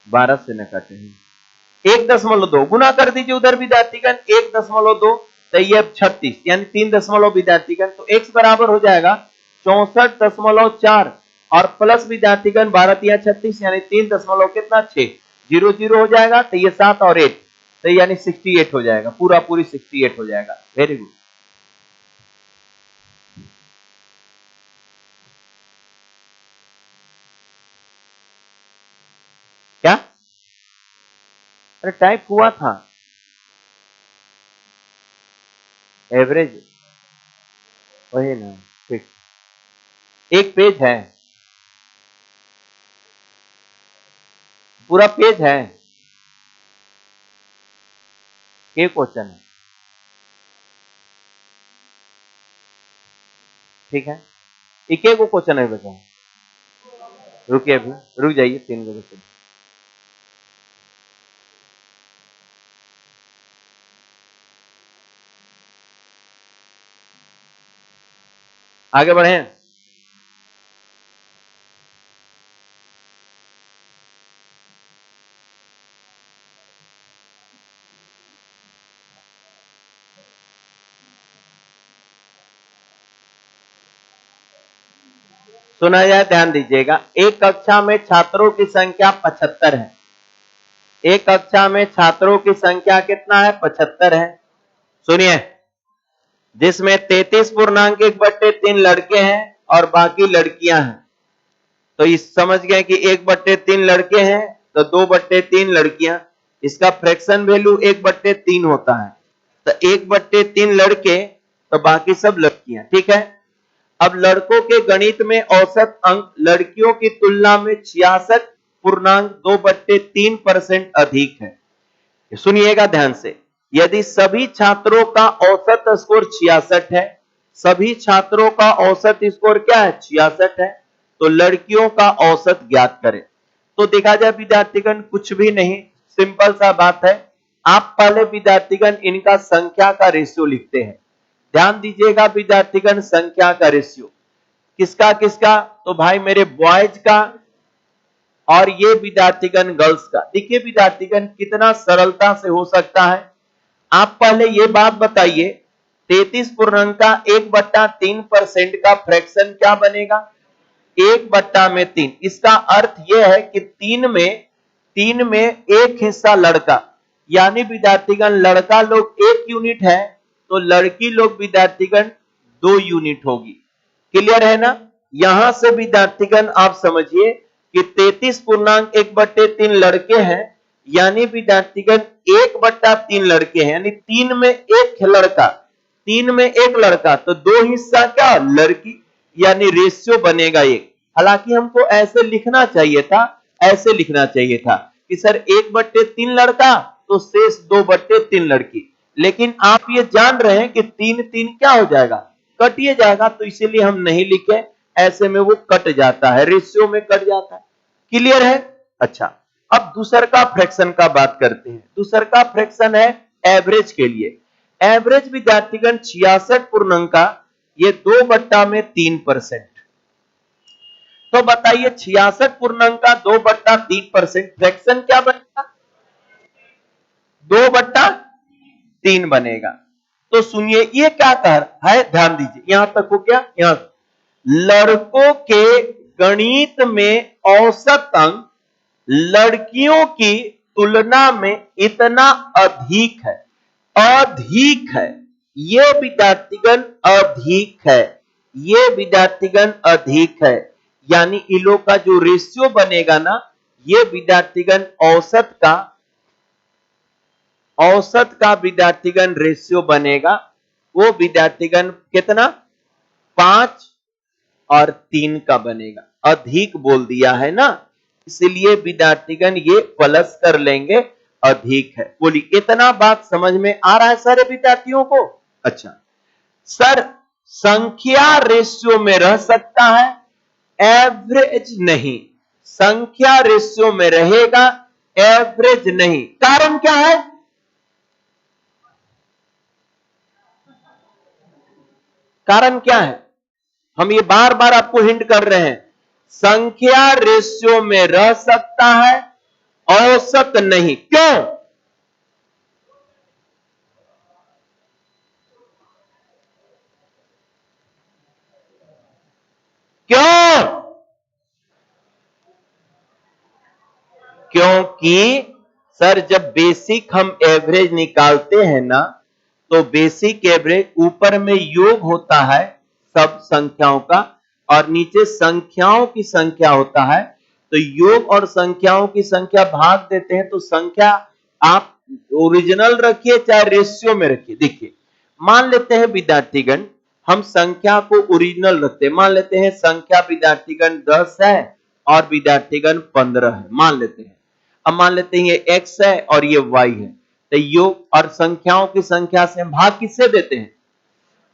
12 से न काटे हैं, 1.2 गुना कर दीजिए उधर विद्यार्थीगण, 1.2, तो ये 36 यानी 3 विद्यार्थीगण, तो x बराबर हो जाएगा 64.4 और प्लस विद्यार्थीगण 12 36 यानी 3 कितना 6, 0 0 हो जाएगा, तो ये 7 और 8, तो यानी 68 हो जाएगा, पूरा पूरी 68 हो जाएगा। Very good. क्या, अरे टाइप हुआ था, एवरेज वही ना, ठीक, एक पेज है, पूरा पेज है, के क्वेश्चन है, ठीक है, एक को क्वेश्चन है बचा, रुकिए अभी, रुक जाइए 3 बजे से। आगे बढ़े, सुना जाए, ध्यान दीजिएगा। एक कक्षा में छात्रों की संख्या 75 है, एक कक्षा में छात्रों की संख्या कितना है, 75 है। सुनिए, जिसमें 33.1/3 लड़के हैं और बाकी लड़कियां हैं, तो इस समझ गए कि 1/3 लड़के हैं तो 2/3 लड़कियां, इसका फ्रैक्शन वैल्यू 1/3 होता है, तो 1/3 लड़के तो बाकी सब लड़कियां, ठीक है। अब लड़कों के गणित में औसत अंक लड़कियों की तुलना में 66.2/3% अधिक है। सुनिएगा ध्यान से, यदि सभी छात्रों का औसत स्कोर 66 है, सभी छात्रों का औसत स्कोर क्या है, 66 है, तो लड़कियों का औसत ज्ञात करें। तो देखा जाए विद्यार्थीगण, कुछ भी नहीं, सिंपल सा बात है, आप पहले विद्यार्थीगण इनका संख्या का रेशियो लिखते हैं। ध्यान दीजिएगा विद्यार्थीगण, संख्या का रेशियो किसका किसका, तो भाई मेरे बॉयज का और ये विद्यार्थीगण गर्ल्स का। देखिए विद्यार्थीगण कितना सरलता से हो सकता है। आप पहले ये बात बताइए, 33.1/3% का फ्रैक्शन क्या बनेगा, 1/3। इसका अर्थ यह है कि 3 में एक हिस्सा लड़का, यानी विद्यार्थीगण लड़का लोग 1 यूनिट है, तो लड़की लोग विद्यार्थीगण 2 यूनिट होगी। क्लियर है ना। यहां से विद्यार्थीगण आप समझिए कि 33.1/3 लड़के हैं, यानी विद्यार्थीगण 1/3 लड़के हैं, यानी 3 में एक लड़का, 3 में एक लड़का, तो 2 हिस्सा क्या, लड़की, यानी रेशियो बनेगा 1। हालांकि हमको ऐसे लिखना चाहिए था, ऐसे लिखना चाहिए था कि सर 1/3 लड़का तो शेष 2/3 लड़की, लेकिन आप ये जान रहे हैं कि 3 क्या हो जाएगा, कटिए जाएगा, तो इसीलिए हम नहीं लिखे, ऐसे में वो कट जाता है, रेशियो में कट जाता है। क्लियर है। अच्छा, अब दूसरा फ्रैक्शन का बात करते हैं। दूसरा फ्रैक्शन है एवरेज के लिए। एवरेज विद्यार्थीगण 66 पूर्णांक का ये 2/3%। तो बताइए 66 पूर्णांक का 2/3% फ्रैक्शन क्या बनेगा? 2/3 बनेगा। तो सुनिए ये क्या कह रहा है, ध्यान दीजिए, यहां तक हो गया। यहां लड़कों के गणित में औसत अंक लड़कियों की तुलना में इतना अधिक है। अधिक है, ये विद्यार्थीगण अधिक है, ये विद्यार्थीगण अधिक है। यानी इन लोग का जो रेशियो बनेगा ना, ये विद्यार्थीगण औसत का विद्यार्थीगण रेशियो बनेगा। वो विद्यार्थीगण कितना? 5 और 3 का बनेगा। अधिक बोल दिया है ना, इसलिए विद्यार्थीगण ये प्लस कर लेंगे, अधिक है। बोलिए इतना बात समझ में आ रहा है सारे विद्यार्थियों को? अच्छा सर, संख्या रेशियो में रह सकता है, एवरेज नहीं। संख्या रेशियो में रहेगा, एवरेज नहीं। कारण क्या है? कारण क्या है? हम ये बार बार आपको हिंट कर रहे हैं। संख्या रेशियो में रह सकता है, औसत नहीं। क्यों? क्यों? क्योंकि सर जब बेसिक हम एवरेज निकालते हैं ना, तो बेसिक एवरेज ऊपर में योग होता है सब संख्याओं का, और नीचे संख्याओं की संख्या होता है। तो योग और संख्याओं की संख्या भाग देते हैं, तो संख्या आप ओरिजिनल रखिए चाहे रेशियो में रखिए। देखिए मान लेते हैं विद्यार्थीगण, हम संख्या को ओरिजिनल रखते हैं। मान लेते हैं संख्या विद्यार्थीगण 10 है और विद्यार्थीगण 15 है, मान लेते हैं। अब मान लेते हैं ये x है और ये y है। तो योग और संख्याओं की संख्या से हम भाग किससे देते हैं?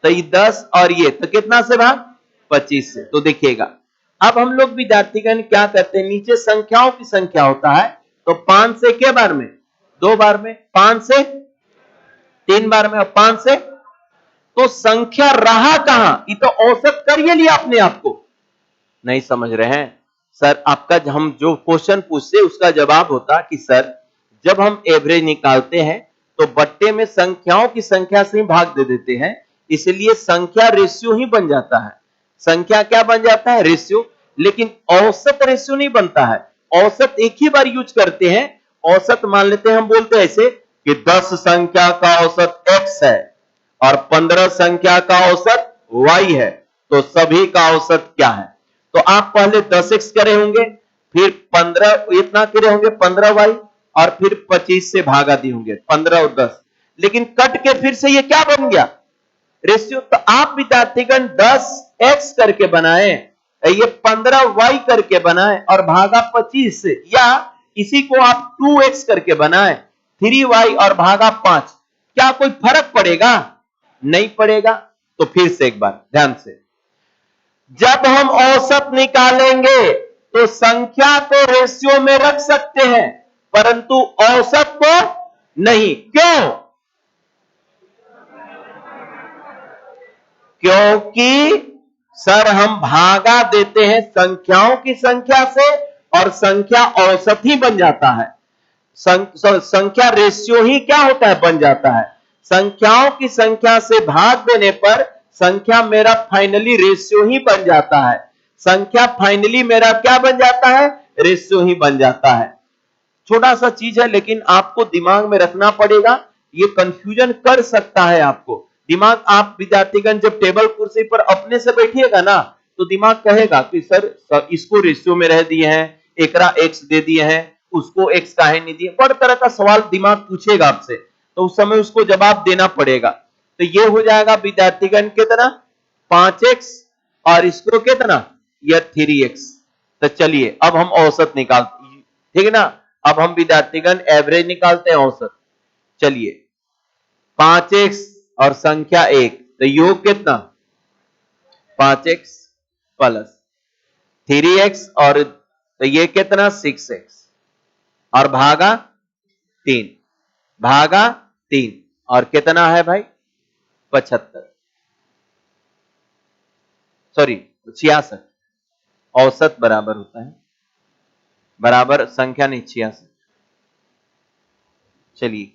तो ये 10 और ये, तो कितना से भाग? 25 से। तो देखिएगा अब हम लोग विद्यार्थीगण क्या करते हैं, नीचे संख्याओं की संख्या होता है, तो 5 से के बार में? 2 बार में। 5 से 3 बार में, और 5 से, तो संख्या रहा कहां? ये तो औसत करिए लिया अपने आप को। नहीं समझ रहे हैं सर? आपका हम जो क्वेश्चन पूछते उसका जवाब होता कि सर जब हम एवरेज निकालते हैं तो बट्टे में संख्याओं की संख्या से ही भाग दे देते हैं, इसलिए संख्या रेशियो ही बन जाता है। संख्या क्या बन जाता है? रेशियो। लेकिन औसत रेशियो नहीं बनता है। औसत एक ही बार यूज करते हैं। औसत मान लेते हैं, हम बोलते हैं ऐसे कि 10 संख्या का औसत x है और 15 संख्या का औसत y है, तो सभी का औसत क्या है? तो आप पहले 10x करे होंगे, फिर 15 इतना करे होंगे 15y, और फिर 25 से भागा दिए होंगे 15 और 10। लेकिन कट के फिर से ये क्या बन गया? रेशियो। तो आप विद्यार्थीगण 10x करके बनाए, ये 15y करके बनाए और भागा 25 से, या इसी को आप 2x करके बनाए 3y और भागा 5। क्या कोई फर्क पड़ेगा? नहीं पड़ेगा। तो फिर से एक बार ध्यान से, जब हम औसत निकालेंगे तो संख्या को रेशियो में रख सकते हैं, परंतु औसत को नहीं। क्यों? क्योंकि सर हम भागा देते हैं संख्याओं की संख्या से, और संख्या औसत ही बन जाता है। संख्या रेशियो ही क्या होता है? बन जाता है। संख्याओं की संख्या से भाग देने पर संख्या मेरा फाइनली रेशियो ही बन जाता है। संख्या फाइनली मेरा क्या बन जाता है? रेशियो ही बन जाता है। छोटा सा चीज है, लेकिन आपको दिमाग में रखना पड़ेगा, ये कंफ्यूजन कर सकता है आपको। दिमाग आप विद्यार्थीगण जब टेबल कुर्सी पर अपने से बैठिएगा ना, तो दिमाग कहेगा कि सर इसको रेशियो में रह दिए हैं, एकरा एक्स दे दिए हैं, उसको एक्स काहे नहीं दिए। बड़ तरह का सवाल दिमाग पूछेगा आपसे, तो उस समय उसको जवाब देना पड़ेगा। तो ये हो जाएगा विद्यार्थीगण कितना? 5x, और इसको कितना? यह 3x। तो चलिए अब हम औसत निकालते, ठीक है ना? अब हम विद्यार्थीगण एवरेज निकालते हैं, औसत। चलिए 5x और संख्या 1, तो योग कितना? 5x प्लस 3x, और तो ये कितना? 6x। और भागा 3, भागा 3, और कितना है भाई 75, सॉरी 66। औसत बराबर होता है, बराबर संख्या नहीं 66। चलिए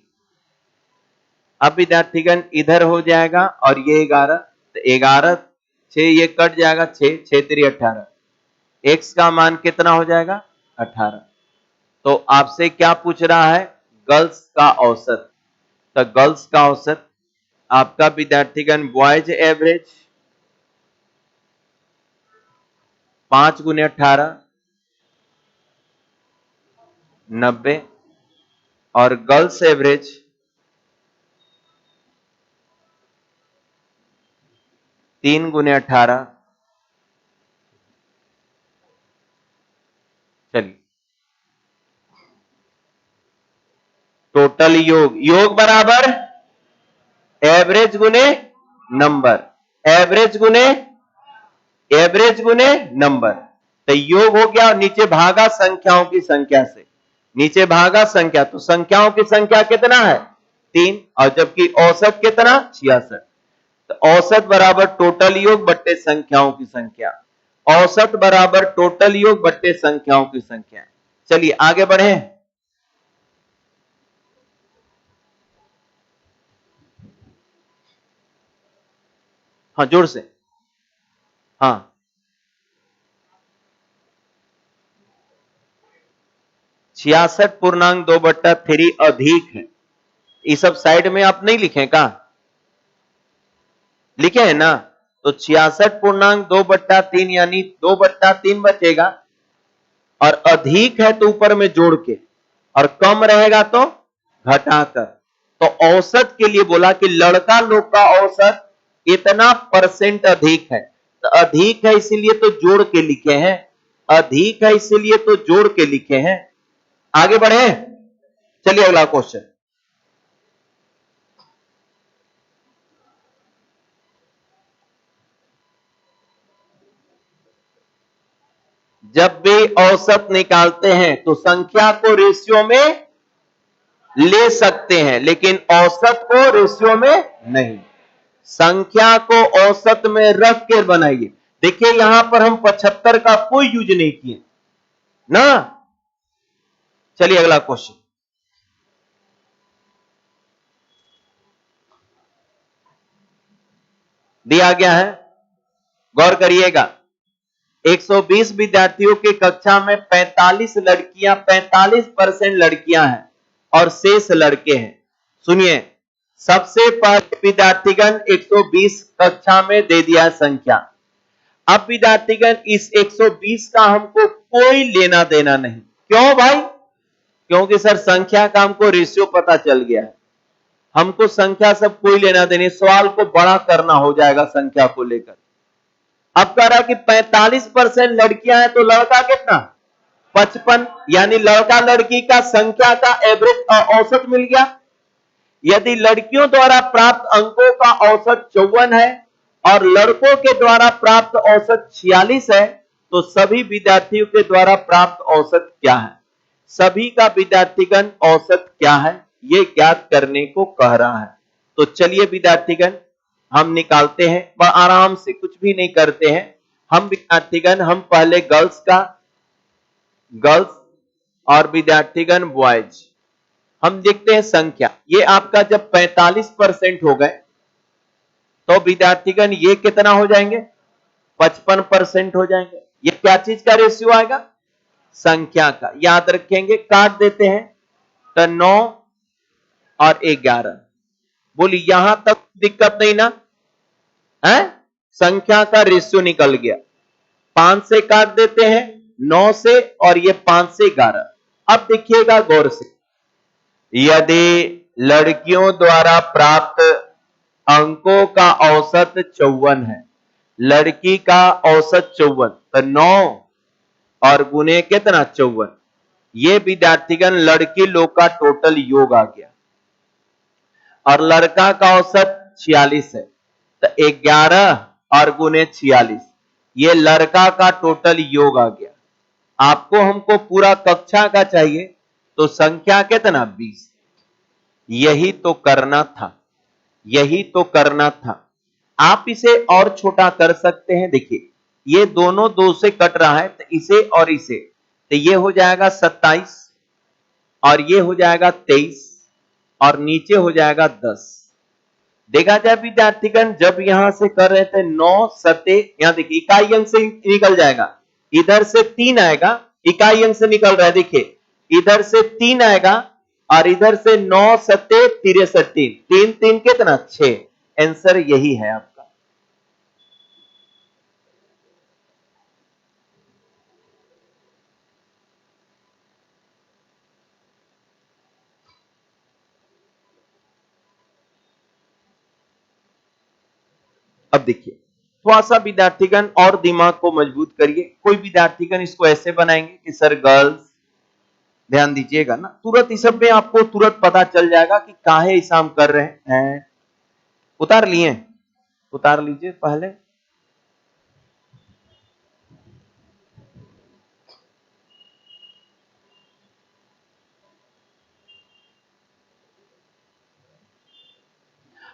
अब विद्यार्थीगण इधर हो जाएगा और ये 11, तो 11 6 ये कट जाएगा, 6 6 3 18, x का मान कितना हो जाएगा 18। तो आपसे क्या पूछ रहा है, गर्ल्स का औसत। तो गर्ल्स का औसत आपका विद्यार्थीगण बॉयज एवरेज 5 गुने 18 90, और गर्ल्स एवरेज 3 गुने 18। चलिए टोटल योग, योग बराबर एवरेज गुने नंबर, एवरेज गुने नंबर। तो योग हो गया, नीचे भागा संख्याओं की संख्या से, नीचे भागा संख्या, तो संख्याओं की संख्या कितना है 3, और जबकि औसत कितना 66। तो औसत बराबर टोटल योग बट्टे संख्याओं की संख्या, औसत बराबर टोटल योग बट्टे संख्याओं की संख्या। चलिए आगे बढ़े। हाँ जोर से, हाँ 66.2/3 अधिक है। ये सब साइड में आप नहीं लिखे का, लिखे है ना, तो 66.2/3 यानी 2/3 बचेगा, और अधिक है तो ऊपर में जोड़ के, और कम रहेगा तो घटाकर। तो औसत के लिए बोला कि लड़का लोग का औसत इतना परसेंट अधिक है, तो अधिक है इसीलिए तो जोड़ के लिखे हैं, अधिक है इसीलिए तो जोड़ के लिखे हैं। आगे बढ़े, चलिए अगला क्वेश्चन। जब भी औसत निकालते हैं तो संख्या को रेशियो में ले सकते हैं, लेकिन औसत को रेशियो में नहीं। संख्या को औसत में रख के बनाइए। देखिए यहां पर हम 75 का कोई यूज नहीं किए ना। चलिए अगला क्वेश्चन। दिया गया है, गौर करिएगा। 120 विद्यार्थियों की कक्षा में 45 लड़कियां, 45% लड़कियां हैं और शेष लड़के हैं। सुनिए, सबसे पहले विद्यार्थीगण 120 कक्षा में दे दिया संख्या। अब विद्यार्थीगण इस 120 का हमको कोई लेना देना नहीं। क्यों भाई? क्योंकि सर संख्या का हमको रेशियो पता चल गया है, हमको संख्या सब कोई लेना देना, सवाल को बड़ा करना हो जाएगा संख्या को लेकर। अब कह रहा कि 45% लड़कियां हैं तो लड़का कितना 55, यानी लड़का लड़की का संख्या का एवरेज औसत मिल गया। यदि लड़कियों द्वारा प्राप्त अंकों का औसत 54 है और लड़कों के द्वारा प्राप्त औसत 46 है, तो सभी विद्यार्थियों के द्वारा प्राप्त औसत क्या है? सभी का विद्यार्थीगण औसत क्या है, ये ज्ञात करने को कह रहा है। तो चलिए विद्यार्थीगण हम निकालते हैं, बड़ा आराम से, कुछ भी नहीं करते हैं हम विद्यार्थीगण। हम पहले गर्ल्स का, गर्ल्स और विद्यार्थीगण बॉयज, हम देखते हैं संख्या। ये आपका जब 45% हो गए तो विद्यार्थीगण ये कितना हो जाएंगे 55% हो जाएंगे। ये क्या चीज का रेशियो आएगा? संख्या का। याद रखेंगे, काट देते हैं तो 9 और 11। बोली यहां तक दिक्कत नहीं ना है? संख्या का रेशियो निकल गया। 5 से काट देते हैं, 9 से, और ये 5 से 11। अब देखिएगा गौर से, यदि लड़कियों द्वारा प्राप्त अंकों का औसत 54 है, लड़की का औसत 54, तो 9 और गुने कितना 54, ये विद्यार्थीगण लड़की लोग का टोटल योग आ गया। और लड़का का औसत 46 है, तो 11 और गुने 46, ये लड़का का टोटल योग आ गया। आपको हमको पूरा कक्षा का चाहिए तो संख्या कितना 20। यही तो करना था, यही तो करना था। आप इसे और छोटा कर सकते हैं। देखिए ये दोनों 2 से कट रहा है, तो इसे और इसे, तो ये हो जाएगा 27 और ये हो जाएगा 23 और नीचे हो जाएगा 10। देखा जाए विद्यार्थीगण, जब यहां से कर रहे थे 9 सते, यहां देखिए इकाई अंक से निकल जाएगा, इधर से 3 आएगा, इकाई अंक से निकल रहा है। देखिए इधर से 3 आएगा और इधर से 9 सते 63, 3 3 कितना 6। आंसर यही है आपका। अब देखिए थोड़ा सा विद्यार्थीगण और दिमाग को मजबूत करिए। कोई विद्यार्थीगण इसको ऐसे बनाएंगे कि सर गर्ल्स, ध्यान दीजिएगा ना, तुरंत इस सब में आपको तुरंत पता चल जाएगा कि काहे ऐसा हम कर रहे हैं। उतार लिए, उतार लीजिए पहले।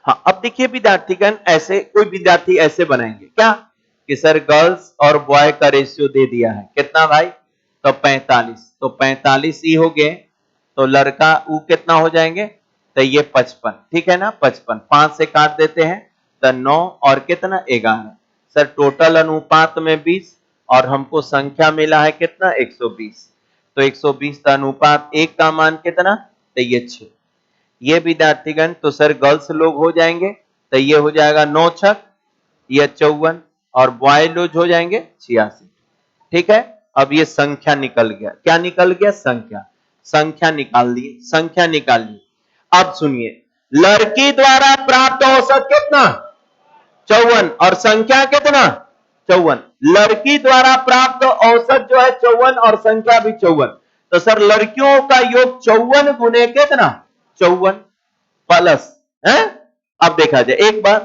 हाँ अब देखिए विद्यार्थीगण, ऐसे कोई विद्यार्थी ऐसे बनाएंगे क्या कि सर गर्ल्स और बॉय का रेशियो दे दिया है, कितना भाई, तो 45, तो 45 ही हो गए, तो लड़का वो कितना हो जाएंगे, तो ये 55, ठीक है ना, 55 5 से काट देते हैं तो 9 और कितना 11। सर टोटल अनुपात में 20 और हमको संख्या मिला है कितना 120, तो 120 का अनुपात 1 का मान कितना, तो ये 6। ये विद्यार्थीगण तो सर गर्ल्स लोग हो जाएंगे, तो ये हो जाएगा 9 छक ये 54 और बॉय लोग हो जाएंगे 86। ठीक है, अब ये संख्या निकल गया, क्या निकल गया, संख्या। संख्या निकाल ली, संख्या निकाल ली। अब सुनिए, लड़की द्वारा प्राप्त औसत कितना 54 और संख्या कितना 54। लड़की द्वारा प्राप्त औसत जो है 54 और संख्या भी 54, तो सर लड़कियों का योग 54 गुने कितना 54 प्लस है। अब देखा जाए एक बार,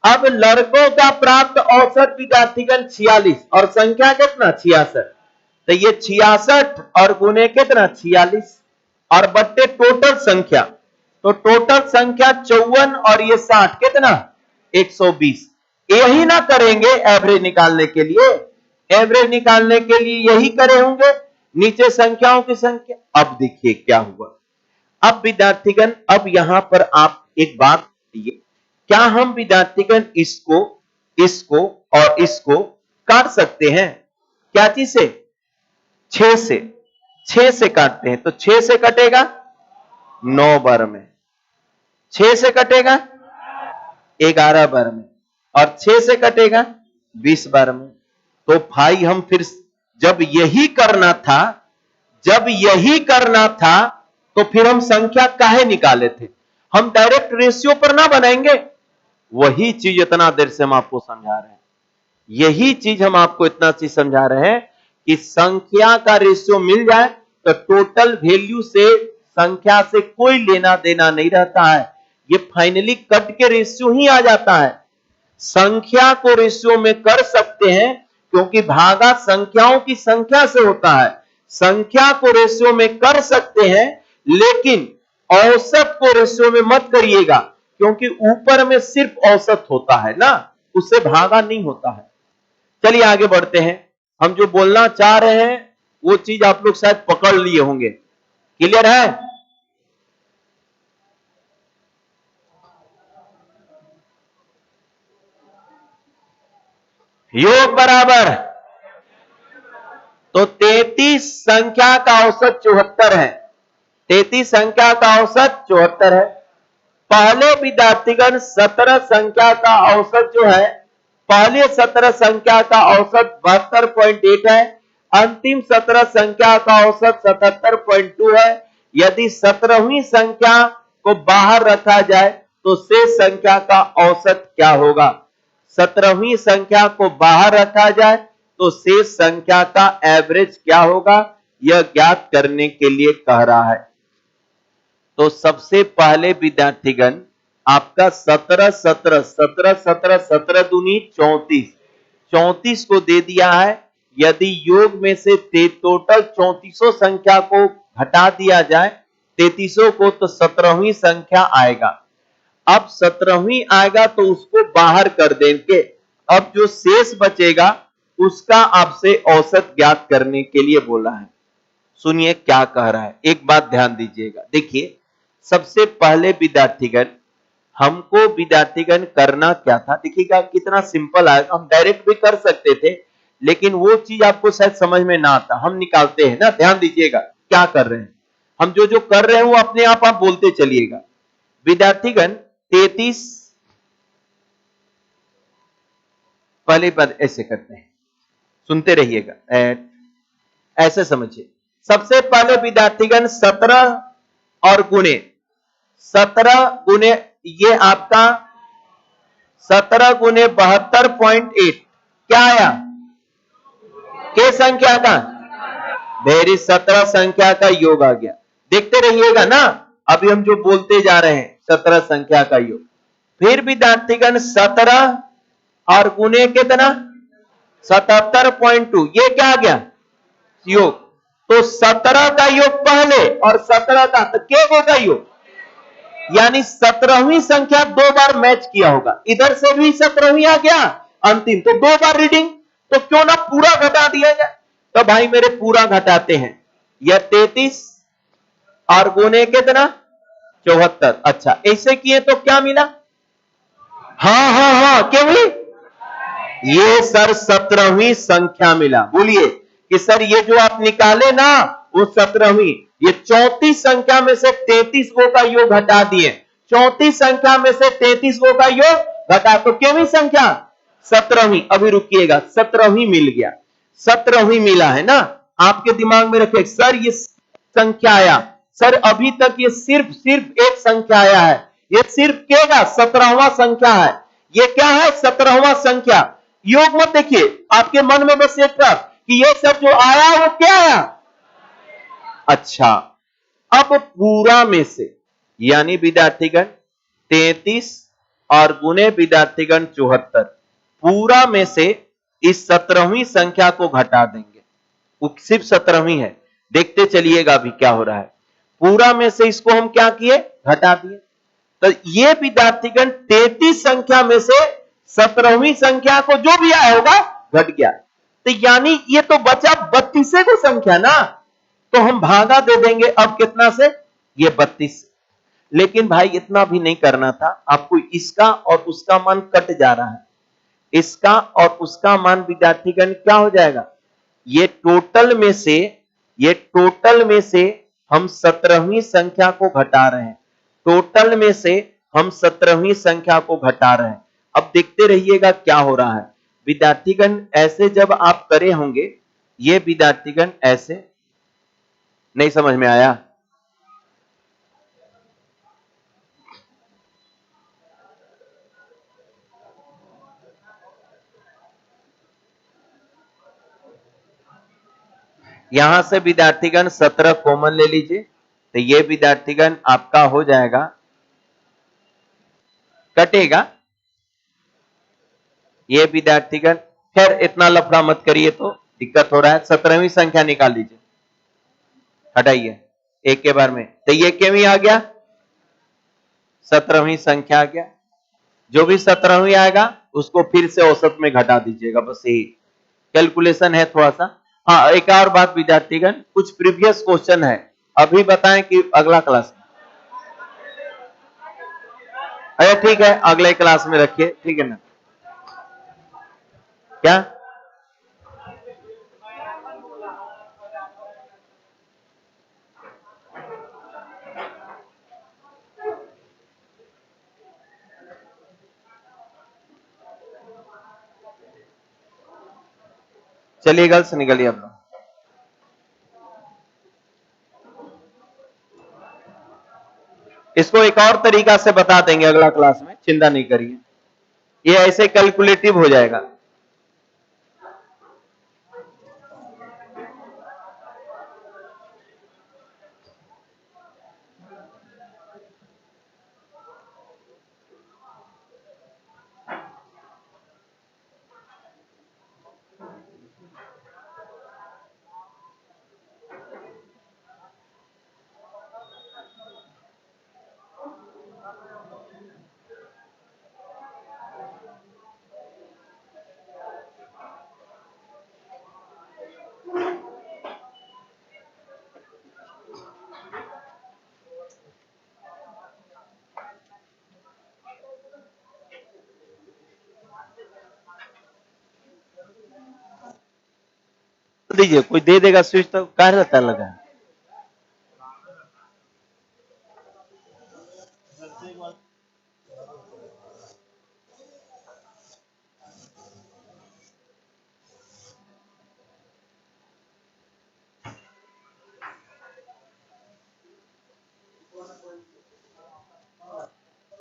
अब लड़कों का प्राप्त औसत विद्यार्थीगण 46 और संख्या कितना 66, तो ये 66 और गुने कितना 46 और बट्टे टोटल संख्या, तो टोटल संख्या 54 और ये 60 कितना 120। यही ना करेंगे एवरेज निकालने के लिए, एवरेज निकालने के लिए यही करे होंगे, नीचे संख्याओं की संख्या। अब देखिए क्या हुआ। अब विद्यार्थीगण, अब यहां पर आप एक बात, क्या हम विद्यार्थीगण इसको इसको और इसको काट सकते हैं, क्या चीज से 6 से, 6 से काटते हैं, तो 6 से कटेगा 9 बार में, 6 से कटेगा 11 बार में और 6 से कटेगा 20 बार में। तो भाई हम फिर जब यही करना था, जब यही करना था, तो फिर हम संख्या काहे निकाले थे, हम डायरेक्ट रेशियो पर ना बनाएंगे। वही चीज इतना देर से हम आपको समझा रहे हैं, यही चीज हम आपको इतना चीज समझा रहे हैं कि संख्या का रेशियो मिल जाए तो टोटल वैल्यू से संख्या से कोई लेना देना नहीं रहता है, ये फाइनली कट के रेशियो ही आ जाता है। संख्या को रेशियो में कर सकते हैं क्योंकि भागा संख्याओं की संख्या से होता है, संख्या को रेशियो में कर सकते हैं, लेकिन औसत को रेशियो में मत करिएगा क्योंकि ऊपर में सिर्फ औसत होता है ना, उससे भागा नहीं होता है। चलिए आगे बढ़ते हैं, हम जो बोलना चाह रहे हैं वो चीज आप लोग शायद पकड़ लिए होंगे, क्लियर है। योग बराबर, तो 33 संख्या का औसत 74 है, 33 संख्या का औसत 74 है। पहले विद्यार्थीगण 17 संख्या का औसत जो है, पहले 17 संख्या का औसत 72.8 है, अंतिम 17 संख्या का औसत 77.2 है। यदि 17वीं संख्या को बाहर रखा जाए तो शेष संख्या का औसत क्या होगा, 17वीं संख्या को बाहर रखा जाए तो शेष संख्या का एवरेज क्या होगा, यह ज्ञात करने के लिए कह रहा है। तो सबसे पहले विद्यार्थीगण आपका 17 17 17 17 17 दूनी 34, 34 को दे दिया है, यदि योग में से टोटल 34 संख्या को हटा दिया जाए 33 को, तो 17वीं संख्या आएगा। अब 17वीं आएगा तो उसको बाहर कर देंगे। अब जो शेष बचेगा उसका आपसे औसत ज्ञात करने के लिए बोला है। सुनिए क्या कह रहा है, एक बात ध्यान दीजिएगा। देखिए, सबसे पहले विद्यार्थीगण करना क्या था, देखिएगा कितना सिंपल है। हम डायरेक्ट भी कर सकते थे, लेकिन वो चीज आपको शायद समझ में ना आता। हम निकालते हैं ना, ध्यान दीजिएगा क्या कर रहे हैं। हम जो कर रहे हैं वो अपने आप बोलते चलिएगा। विद्यार्थीगण 33, पहले बात ऐसे करते हैं, सुनते रहिएगा, ऐसे समझिए। सबसे पहले विद्यार्थीगण 17 और गुणे 17 गुणे, ये आपका 17 गुणे 72.8 क्या आया, के संख्या का, मेरी 17 संख्या का योग आ गया। देखते रहिएगा ना, अभी हम जो बोलते जा रहे हैं 17 संख्या का योग। फिर विद्यार्थीगण 17 और गुणे कितना 77.2, ये क्या आ गया योग। तो 17 का योग पहले और 17 का, तो के का योग, यानी 17वीं संख्या 2 बार मैच किया होगा। इधर से भी 17वीं आ गया अंतिम, तो 2 बार रीडिंग, तो क्यों ना पूरा घटा दिया जाए। तो भाई मेरे पूरा घटाते हैं, यह 33 और गुणे कितना 74। अच्छा, ऐसे किए तो क्या मिला, हाँ क्यों भी, ये सर 17वीं संख्या मिला। बोलिए कि सर ये जो आप निकाले ना वो 17वीं, ये 34 संख्या में से 33 गो का योग घटा दिए। 34 संख्या में से 33 गो का योग घटा, तो केवीं संख्या 17वीं। अभी रुकिएगा, 17वीं मिल गया, 17वीं मिला है ना। आपके दिमाग में रखे सर ये संख्या आया, सर अभी तक ये सिर्फ एक संख्या आया है, ये सिर्फ केगा 17वां संख्या है। ये क्या है 17वां संख्या। योग मत देखिए, आपके मन में बस एक था कि ये सब जो आया वो क्या आया। अच्छा, अब पूरा में से, यानी विद्यार्थीगण 33 और गुणे विद्यार्थीगण 74, पूरा में से इस 17वीं संख्या को घटा देंगे। वो सिर्फ 17वीं है, देखते चलिएगा अभी क्या हो रहा है। पूरा में से इसको हम क्या किए, घटा दिए। तो ये विद्यार्थीगण 33 संख्या में से 17वीं संख्या को जो भी आया होगा घट गया। तो यानी ये तो बचा 32 को संख्या ना, तो हम भागा दे देंगे अब कितना से, ये 32। लेकिन भाई इतना भी नहीं करना था आपको, इसका और उसका मान कट जा रहा है। इसका और उसका मान विद्यार्थीगण क्या हो जाएगा, ये टोटल में से हम 17वीं संख्या को घटा रहे हैं। टोटल में से हम 17वीं संख्या को घटा रहे हैं। अब देखते रहिएगा क्या हो रहा है विद्यार्थीगण। ऐसे जब आप करे होंगे, ये विद्यार्थीगण ऐसे, नहीं समझ में आया, यहां से विद्यार्थीगण 17 कॉमन ले लीजिए, तो ये विद्यार्थीगण आपका हो जाएगा, कटेगा ये विद्यार्थीगण। खैर इतना लफड़ा मत करिए, तो दिक्कत हो रहा है। 17वीं संख्या निकाल लीजिए, हटाइए एक के बार में, तो ये केवीं आ गया 17वीं संख्या आ गया। जो भी 17वीं आएगा उसको फिर से औसत में घटा दीजिएगा, बस यही कैलकुलेशन है थोड़ा सा। हाँ, एक और बात विद्यार्थीगण, कुछ प्रीवियस क्वेश्चन है, अभी बताएं कि अगला क्लास में। अरे ठीक है, अगले क्लास में रखिए, ठीक है ना। क्या चलिए गर्ल्स निकलिए अब। इसको एक और तरीका से बता देंगे अगला क्लास में, चिंता नहीं करिए, ये ऐसे कैलकुलेटिव हो जाएगा। दीजिए, कोई दे देगा स्विच तो कह रहता लगा।